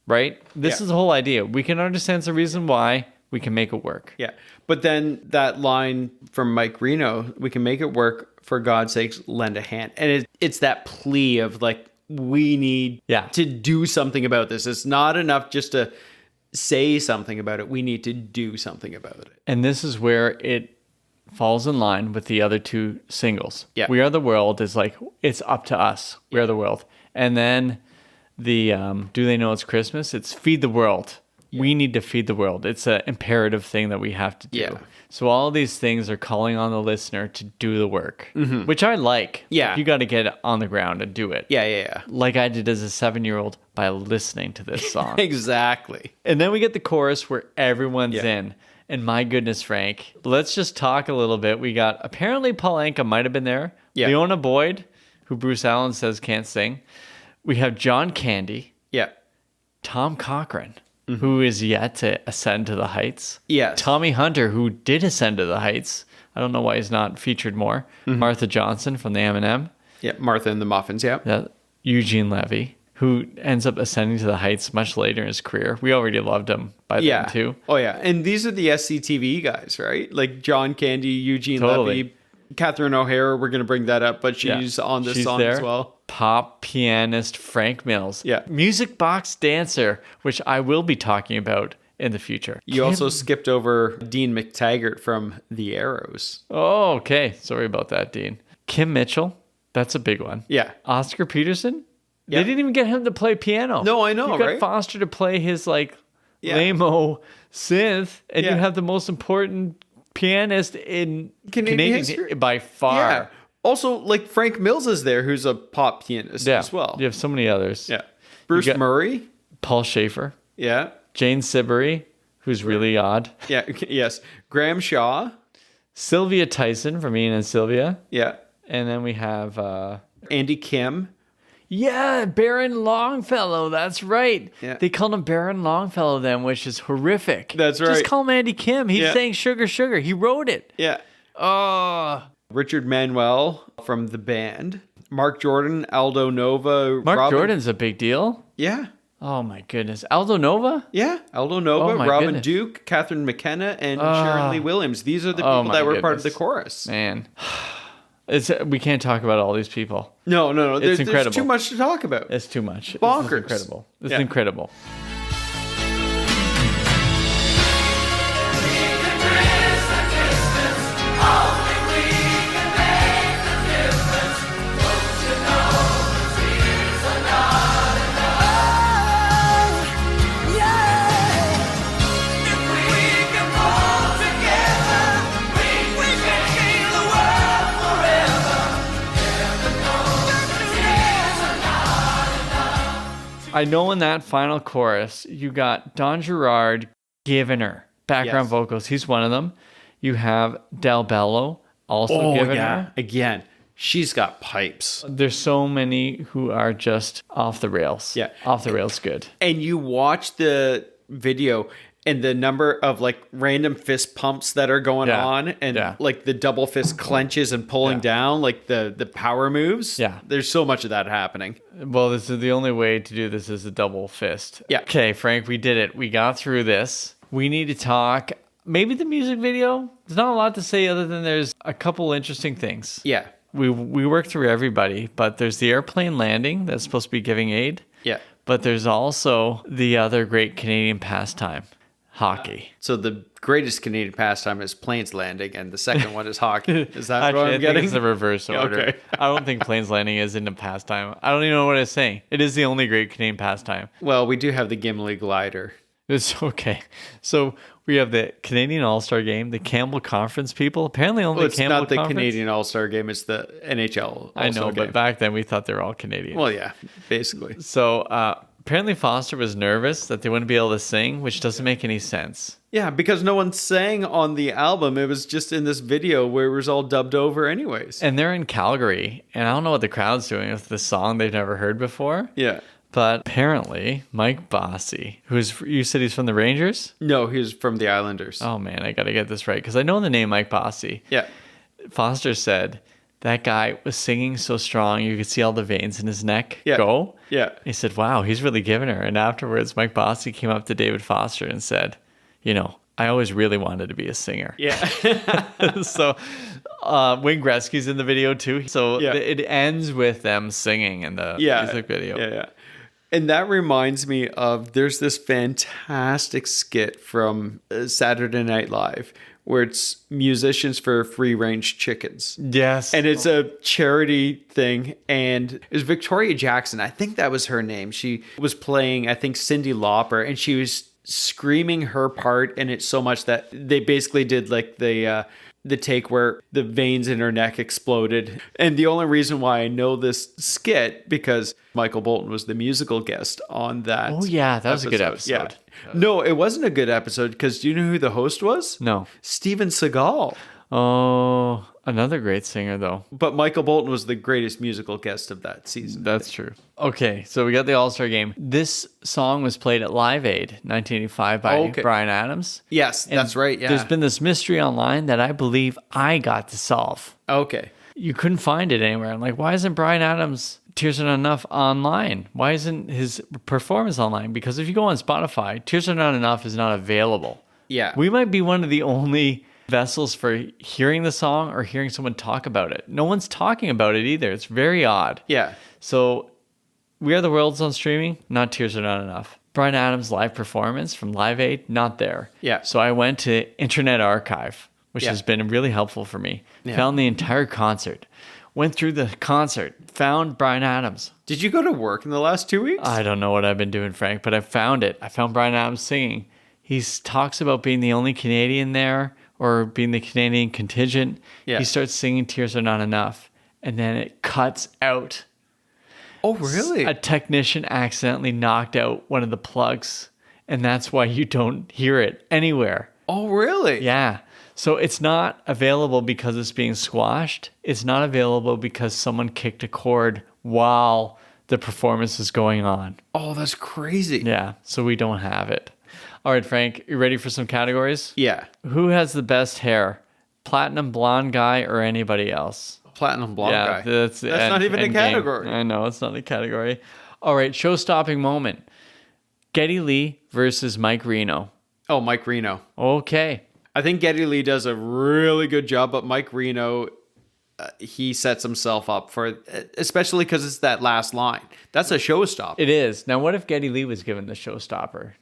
Right? This is the whole idea. We can understand the reason why. We can make it work. Yeah. But then that line from Mike Reno, we can make it work, for God's sakes, lend a hand. And it's that plea of like, we need to do something about this. It's not enough just to say something about it. We need to do something about it. And this is where it falls in line with the other two singles. Yeah. We Are the World is like, it's up to us. We Are the World. And then the Do They Know It's Christmas? It's Feed the World. Yeah. We need to feed the world. It's an imperative thing that we have to do. Yeah. So all these things are calling on the listener to do the work, which I like. Yeah. You got to get on the ground and do it. Yeah. Like I did as a 7-year-old by listening to this song. Exactly. And then we get the chorus where everyone's in. And my goodness, Frank, let's just talk a little bit. We got, apparently Paul Anka might have been there. Yeah. Leona Boyd, who Bruce Allen says can't sing. We have John Candy. Yeah. Tom Cochrane. Who is yet to ascend to the heights. Yes. Tommy Hunter, who did ascend to the heights. I don't know why he's not featured more. Martha Johnson from the M&M. Yeah, Martha and the Muffins, yeah. Eugene Levy, who ends up ascending to the heights much later in his career. We already loved him by then, too. Oh, yeah. And these are the SCTV guys, right? Like John Candy, Eugene Levy, Catherine O'Hara, we're going to bring that up, but she's on this song as well. Pop pianist Frank Mills. Yeah. Music box dancer, which I will be talking about in the future. You also skipped over Dean McTaggart from The Arrows. Oh, okay. Sorry about that, Dean. Kim Mitchell. That's a big one. Yeah. Oscar Peterson. Yeah. They didn't even get him to play piano. No, I know, You got right? Foster to play his lame-o synth, and you have the most important pianist in Canadian history by far. Yeah. Also, like Frank Mills is there, who's a pop pianist as well. You have so many others. Yeah. Bruce Murray. Paul Schaefer. Yeah. Jane Siberry, who's really odd. Yeah. Yes. Graham Shaw. Sylvia Tyson from Ian and Sylvia. Yeah. And then we have... Andy Kim. Yeah, Baron Longfellow. That's right. Yeah. They called him Baron Longfellow then, which is horrific. That's right. Just call him Andy Kim. He's saying Sugar, Sugar. He wrote it. Yeah. Oh... Richard Manuel from the band. Mark Jordan, Aldo Nova. Mark Jordan's a big deal. Yeah. Oh my goodness. Aldo Nova? Yeah. Aldo Nova, Robin Duke, Catherine McKenna, and Sharon Lee Williams. These are the people that were part of the chorus. Man. We can't talk about all these people. No. It's incredible. There's too much to talk about. It's too much. Bonkers. It's incredible. It's incredible. I know in that final chorus, you got Don Gerard giving her background vocals. He's one of them. You have Del Bello also giving her. Again, she's got pipes. There's so many who are just off the rails. Yeah. Off the rails good. And you watch the video and the number of like random fist pumps that are going on and like the double fist clenches and pulling down, like the power moves. Yeah. There's so much of that happening. Well, this is the only way to do this is a double fist. Yeah. Okay, Frank, we did it. We got through this. We need to talk. Maybe the music video. There's not a lot to say other than there's a couple interesting things. Yeah. We worked through everybody, but there's the airplane landing that's supposed to be giving aid. Yeah. But there's also the other great Canadian pastime, hockey. So the greatest Canadian pastime is planes landing, and the second one is hockey. Is that Actually, what I'm I getting? think it's the reverse order. Okay. I don't think planes landing is in a pastime. I don't even know what it's saying. It is the only great Canadian pastime. Well, we do have the Gimli glider. It's okay. So we have the Canadian All-Star Game, the Campbell Conference people. Apparently only It's Campbell not the Conference. Canadian All-Star Game, it's the NHL All-Star I know, Game. but back then we thought they were all Canadian. Well, yeah, basically. So apparently Foster was nervous that they wouldn't be able to sing, which doesn't make any sense. Yeah, because no one sang on the album. It was just in this video where it was all dubbed over anyways. And they're in Calgary, and I don't know what the crowd's doing with this song they've never heard before. Yeah. But apparently, Mike Bossy, you said he's from the Rangers? No, he's from the Islanders. Oh man, I got to get this right because I know the name Mike Bossy. Yeah. Foster said that guy was singing so strong you could see all the veins in his neck Yeah. go. Yeah. He said, wow, he's really giving her. And afterwards, Mike Bossy came up to David Foster and said, I always really wanted to be a singer. Yeah. So Wayne Gretzky's in the video too. So Yeah. it ends with them singing in the music video. Yeah. And that reminds me of there's this fantastic skit from Saturday Night Live where it's musicians for free range chickens. Yes. And it's a charity thing. And it was Victoria Jackson. I think that was her name. She was playing, I think, Cyndi Lauper, and she was screaming her part in it so much that they basically did like the take where the veins in her neck exploded. And the only reason why I know this skit because Michael Bolton was the musical guest on that. Oh yeah, that was a good episode. Yeah. No, it wasn't a good episode because do you know who the host was? No. Steven Seagal. Oh, another great singer though. But Michael Bolton was the greatest musical guest of that season. That's true. Okay, so we got the All-Star Game. This song was played at Live Aid 1985 by Bryan Adams. Yes, And that's right. Yeah. There's been this mystery online that I believe I got to solve. Okay. You couldn't find it anywhere. I'm like, why isn't Bryan Adams' Tears Are Not Enough online? Why isn't his performance online? Because if you go on Spotify, Tears Are Not Enough is not available. Yeah. We might be one of the only vessels for hearing the song or hearing someone talk about it. No one's talking about it either. It's very odd. Yeah. So We Are the World's on streaming, not Tears Are Not Enough. Bryan Adams' live performance from Live Aid, not there. Yeah. So I went to Internet Archive, which Yeah. has been really helpful for me. Yeah. Found the entire concert. Went through the concert. Found Bryan Adams. Did you go to work in the last 2 weeks? I don't know what I've been doing, Frank, but I found it. I found Bryan Adams singing. He talks about being the only Canadian there or being the Canadian contingent. Yeah. He starts singing Tears Are Not Enough. And then it cuts out. Oh, really? A technician accidentally knocked out one of the plugs. And that's why you don't hear it anywhere. Oh, really? Yeah. So it's not available because it's being squashed. It's not available because someone kicked a chord while the performance is going on. Oh, that's crazy. Yeah. So we don't have it. All right, Frank, you ready for some categories? Yeah. Who has the best hair? Platinum blonde guy or anybody else? Platinum blonde guy. That's not even a end category. game. I know, it's not a category. All right, show-stopping moment. Geddy Lee versus Mike Reno. Oh, Mike Reno. Okay. I think Geddy Lee does a really good job, but Mike Reno, he sets himself up for, especially because it's that last line. That's a showstopper. It is. Now, what if Geddy Lee was given the showstopper?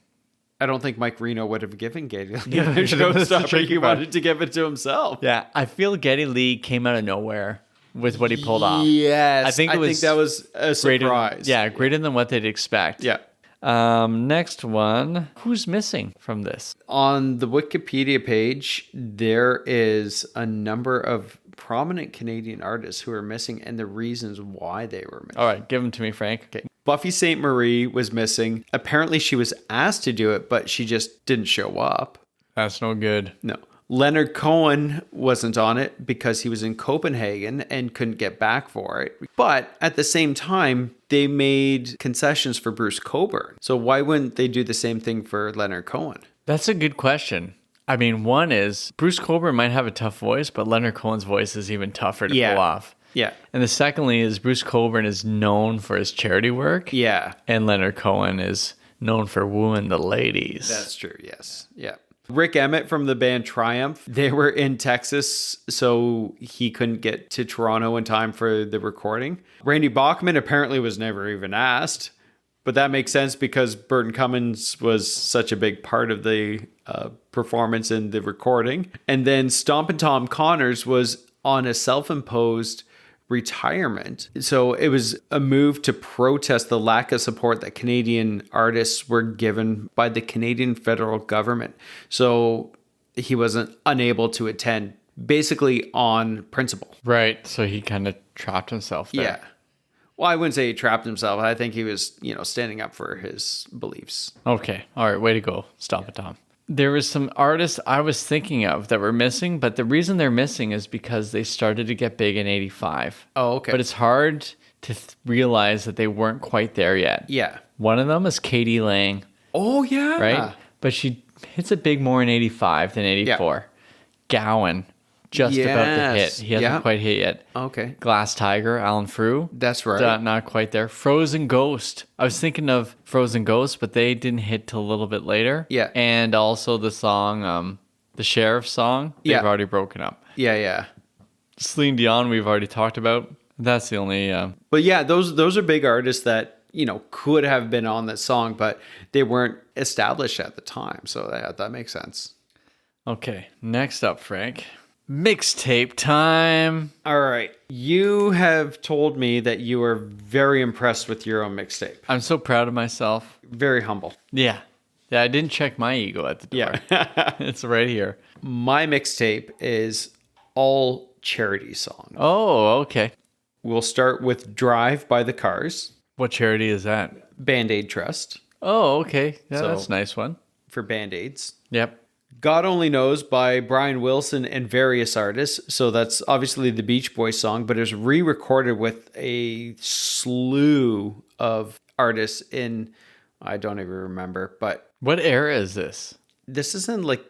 I don't think Mike Reno would have given Geddy Lee Yeah, a that's the showstopper. tricky He part. wanted to give it to himself. Yeah, I feel Geddy Lee came out of nowhere with what he pulled off. Yes. I think that was a Greater, surprise. greater than what they'd expect. Yeah. Next one. Who's missing from this? On the Wikipedia page, there is a number of prominent Canadian artists who are missing and the reasons why they were missing. All right, give them to me, Frank. Okay. Buffy St. Marie was missing. Apparently she was asked to do it, but she just didn't show up. That's no good. No. Leonard Cohen wasn't on it because he was in Copenhagen and couldn't get back for it. But at the same time, they made concessions for Bruce Cockburn. So why wouldn't they do the same thing for Leonard Cohen? That's a good question. I mean, one is Bruce Cockburn might have a tough voice, but Leonard Cohen's voice is even tougher to pull off. Yeah. And the secondly is Bruce Cockburn is known for his charity work. Yeah. And Leonard Cohen is known for wooing the ladies. That's true. Yes. Yeah. Rick Emmett from the band Triumph, they were in Texas, so he couldn't get to Toronto in time for the recording. Randy Bachman apparently was never even asked, but that makes sense because Burton Cummins was such a big part of the performance in the recording. And then Stompin' Tom Connors was on a self-imposed retirement. So it was a move to protest the lack of support that Canadian artists were given by the Canadian federal government. So he wasn't unable to attend, basically on principle. Right. So he kind of trapped himself there. Yeah. Well, I wouldn't say he trapped himself. I think he was, standing up for his beliefs. Okay. All right. Way to go. Stop it, Tom. There was some artists I was thinking of that were missing, but the reason they're missing is because they started to get big in 85. Oh, okay. But it's hard to realize that they weren't quite there yet. Yeah. One of them is Katie Lang, Oh, yeah. right? But she hits it big more in 85 than 84. Gowan, just about to hit. Yes. He hasn't quite hit yet. Okay. Glass Tiger, Alan Frew. That's right. Not quite there. Frozen Ghost. I was thinking of Frozen Ghost, but they didn't hit till a little bit later. Yeah. And also the song, the Sheriff song, they've Yeah. already broken up. Yeah. Celine Dion, we've already talked about. That's the only... But yeah, those are big artists that, could have been on that song, but they weren't established at the time. So that makes sense. Okay, next up, Frank. Mixtape time. All right. You have told me that you are very impressed with your own mixtape. I'm so proud of myself. Very humble. Yeah. Yeah, I didn't check my ego at the door. Yeah. It's right here. My mixtape is all charity songs. Oh, okay. We'll start with Drive by the Cars, What charity is that? Band-Aid Trust Oh, okay. Yeah, So- that's a nice one. for Band-Aids. Yep. God Only Knows by Brian Wilson and various artists. So that's obviously the Beach Boys song, but it was re-recorded with a slew of artists in, I don't even remember, but What era is this? this is in like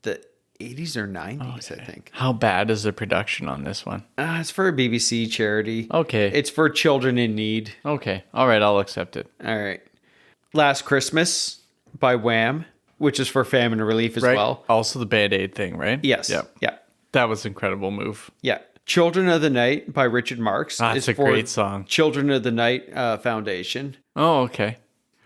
the 80s or 90s, I think. How bad is the production on this one? It's for a BBC charity. Okay. It's for children in need. Okay. All right, I'll accept it. All right. Last Christmas by Wham, which is for famine relief as Right. well. Also the Band-Aid thing, right? Yes. Yep. Yeah. That was an incredible move. Yeah. Children of the Night by Richard Marx. That's is a for great song. Children of the Night Foundation. Oh, okay.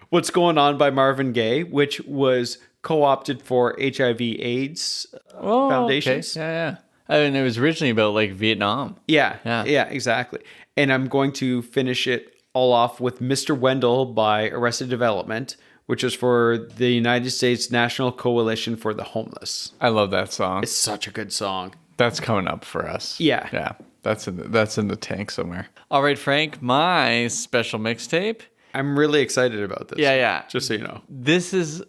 What's Going On by Marvin Gaye, which was co-opted for HIV/AIDS Oh, foundations. Okay. Yeah. I mean, it was originally about like Vietnam. Yeah, Yeah. exactly. And I'm going to finish it all off with Mr. Wendell by Arrested Development, which is for the United States National Coalition for the Homeless. I love that song. It's such a good song. That's coming up for us. Yeah. Yeah. That's in the tank somewhere. All right, Frank, my special mixtape. I'm really excited about this. Yeah. Just so you know. This is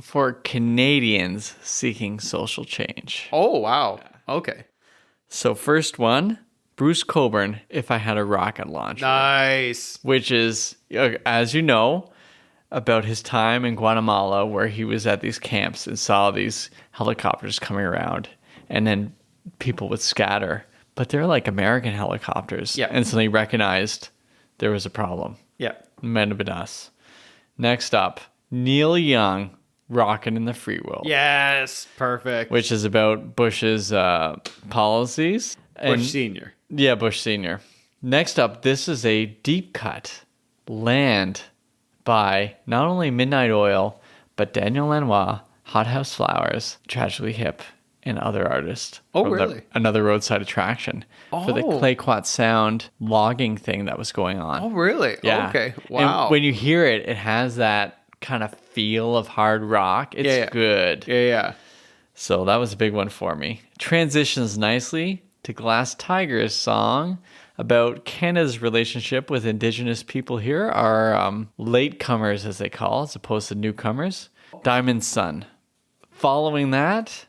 for Canadians seeking social change. Oh, wow. Okay. So first one, Bruce Cockburn, If I Had a Rocket Launcher, Nice. which is, as you know, about his time in Guatemala where he was at these camps and saw these helicopters coming around and then people would scatter. But they're like American helicopters. Yeah. And so he recognized there was a problem. Yeah. Might have been us. Next up, Neil Young, Rockin' in the Free World. Yes. Perfect. Which is about Bush's policies. Bush Senior. Yeah, Bush Senior. Next up, this is a deep cut, Land, by not only Midnight Oil, but Daniel Lanois, Hothouse Flowers, Tragically Hip, and other artists. Oh, From really? another roadside attraction for the Oh. Clayquat Sound logging thing that was going on. Oh, really? Yeah. Okay. And Wow. when you hear it, it has that kind of feel of hard rock. It's Yeah. good. Yeah. So that was a big one for me. Transitions nicely to Glass Tiger's song about Canada's relationship with Indigenous people here, our latecomers, as they call, as opposed to newcomers. Diamond Sun. Following that,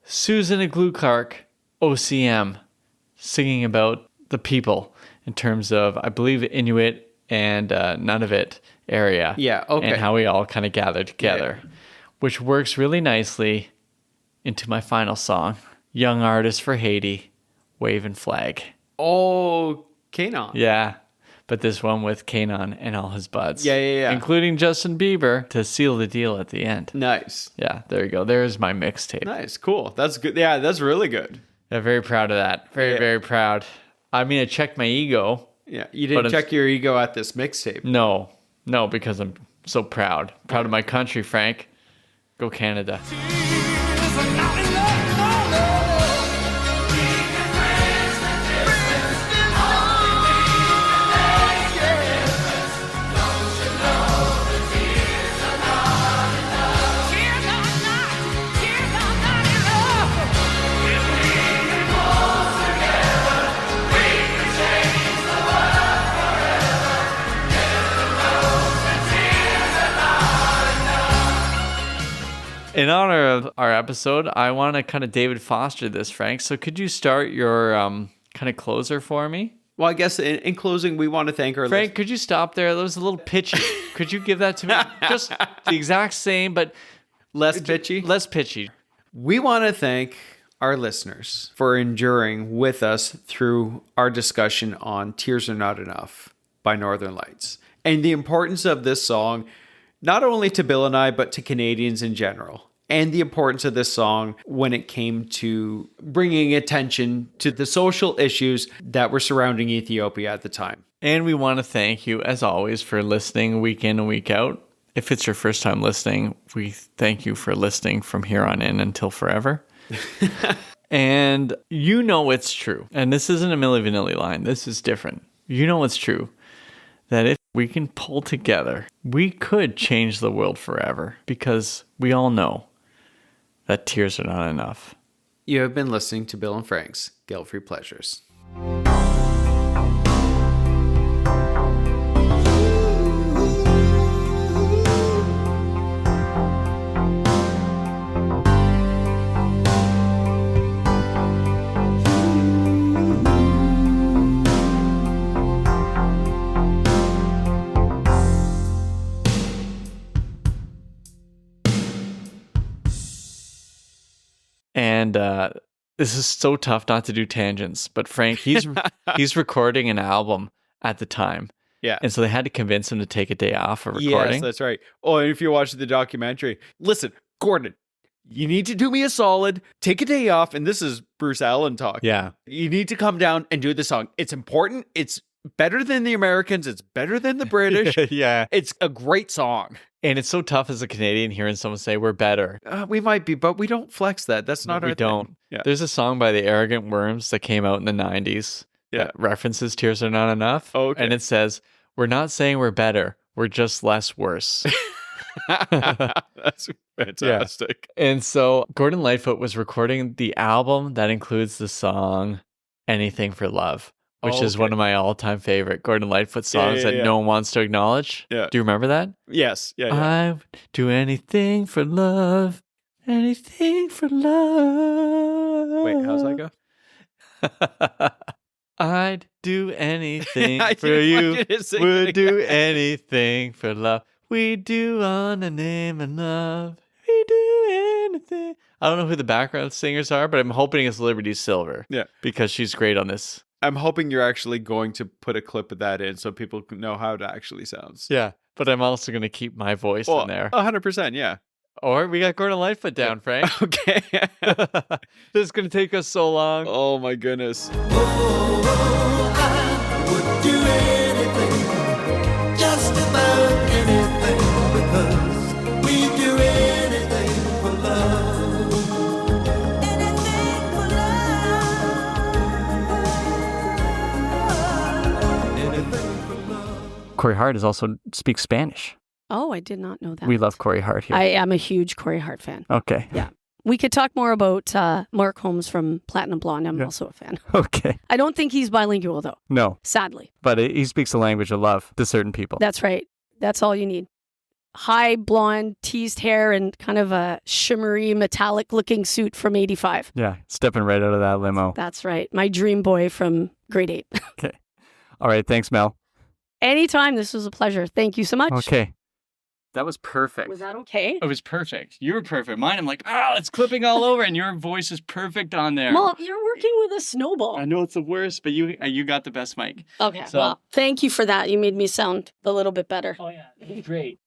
Susan Aglukark, OCM, singing about the people in terms of, I believe, Inuit and Nunavut area. Yeah, okay. And how we all kind of gather together, which works really nicely into my final song, Young Artist for Haiti, Waving Flag. Oh, Kanon. Yeah, but this one with Kanon and all his buds. Yeah. Including Justin Bieber to seal the deal at the end. Nice. Yeah, there you go. There's my mixtape. Nice. Cool. That's good. Yeah, that's really good. Yeah, very proud of that. Very proud. I mean, I checked my ego. Yeah. You But didn't it's- check your ego at this mixtape. No, because I'm so proud. Proud of my country, Frank. Go Canada. In honor of our episode, I want to kind of David Foster this, Frank. So could you start your kind of closer for me? Well, I guess in closing, we want to thank our Frank, could you stop there? That was a little pitchy. Could you give that to me? Just the exact same, but less pitchy. less pitchy. We want to thank our listeners for enduring with us through our discussion on Tears Are Not Enough by Northern Lights and the importance of this song, not only to Bill and I, but to Canadians in general. And the importance of this song when it came to bringing attention to the social issues that were surrounding Ethiopia at the time. And we want to thank you, as always, for listening week in and week out. If it's your first time listening, we thank you for listening from here on in until forever. And you know it's true. And this isn't a Milli Vanilli line. This is different. You know it's true. That if we can pull together, we could change the world forever. Because we all know that tears are not enough. You have been listening to Bill and Frank's Guilt-Free Pleasures. And this is so tough not to do tangents, but Frank, he's recording an album at the time. Yeah. And so they had to convince him to take a day off of recording. Yes, that's right. Oh, and if you watch the documentary, listen, Gordon, you need to do me a solid, take a day off, and this is Bruce Allen talking. Yeah. You need to come down and do the song. It's important. It's better than the Americans. It's better than the British. Yeah. It's a great song. And it's so tough as a Canadian hearing someone say we're better. We might be, but we don't flex that. That's not our We don't. thing. Yeah. There's a song by the Arrogant Worms that came out in the 90s that references Tears Are Not Enough. Oh, okay. And it says, we're not saying we're better. We're just less worse. That's fantastic. Yeah. And so Gordon Lightfoot was recording the album that includes the song Anything for Love, which is one of my all-time favorite Gordon Lightfoot songs that no one wants to acknowledge. Yeah. Do you remember that? Yes. Yeah. I would do anything for love. Anything for love. Wait, how's that go? I'd do anything I for didn't you. want you to sing Would it do again. anything for love. We do on the name of love. We do anything. I don't know who the background singers are, but I'm hoping it's Liberty Silver. Yeah. Because she's great on this. I'm hoping you're actually going to put a clip of that in so people know how it actually sounds. Yeah. But I'm also going to keep my voice in there. 100%, yeah. Or we got Gordon Lightfoot down, Frank. Okay. This is going to take us so long. Oh, my goodness. I would do anything, just about anything, because we do anything for love. Anything for love. Anything for love. Corey Hart also speaks Spanish. Oh, I did not know that. We love Corey Hart here. I am a huge Corey Hart fan. Okay. Yeah. We could talk more about Mark Holmes from Platinum Blonde. I'm also a fan. Okay. I don't think he's bilingual, though, No, sadly. but he speaks the language of love to certain people. That's right. That's all you need. High blonde, teased hair, and kind of a shimmery, metallic-looking suit from 85. Yeah, stepping right out of that limo. That's right. My dream boy from grade 8. Okay. All right. Thanks, Mel. Anytime. This was a pleasure. Thank you so much. Okay. That was perfect. Was that okay? It was perfect. You were perfect. Mine, I'm like, it's clipping all over, and your voice is perfect on there. Well, you're working with a snowball. I know it's the worst, but you got the best mic. Okay. So- Well, thank you for that. You made me sound a little bit better. Oh, yeah. Great.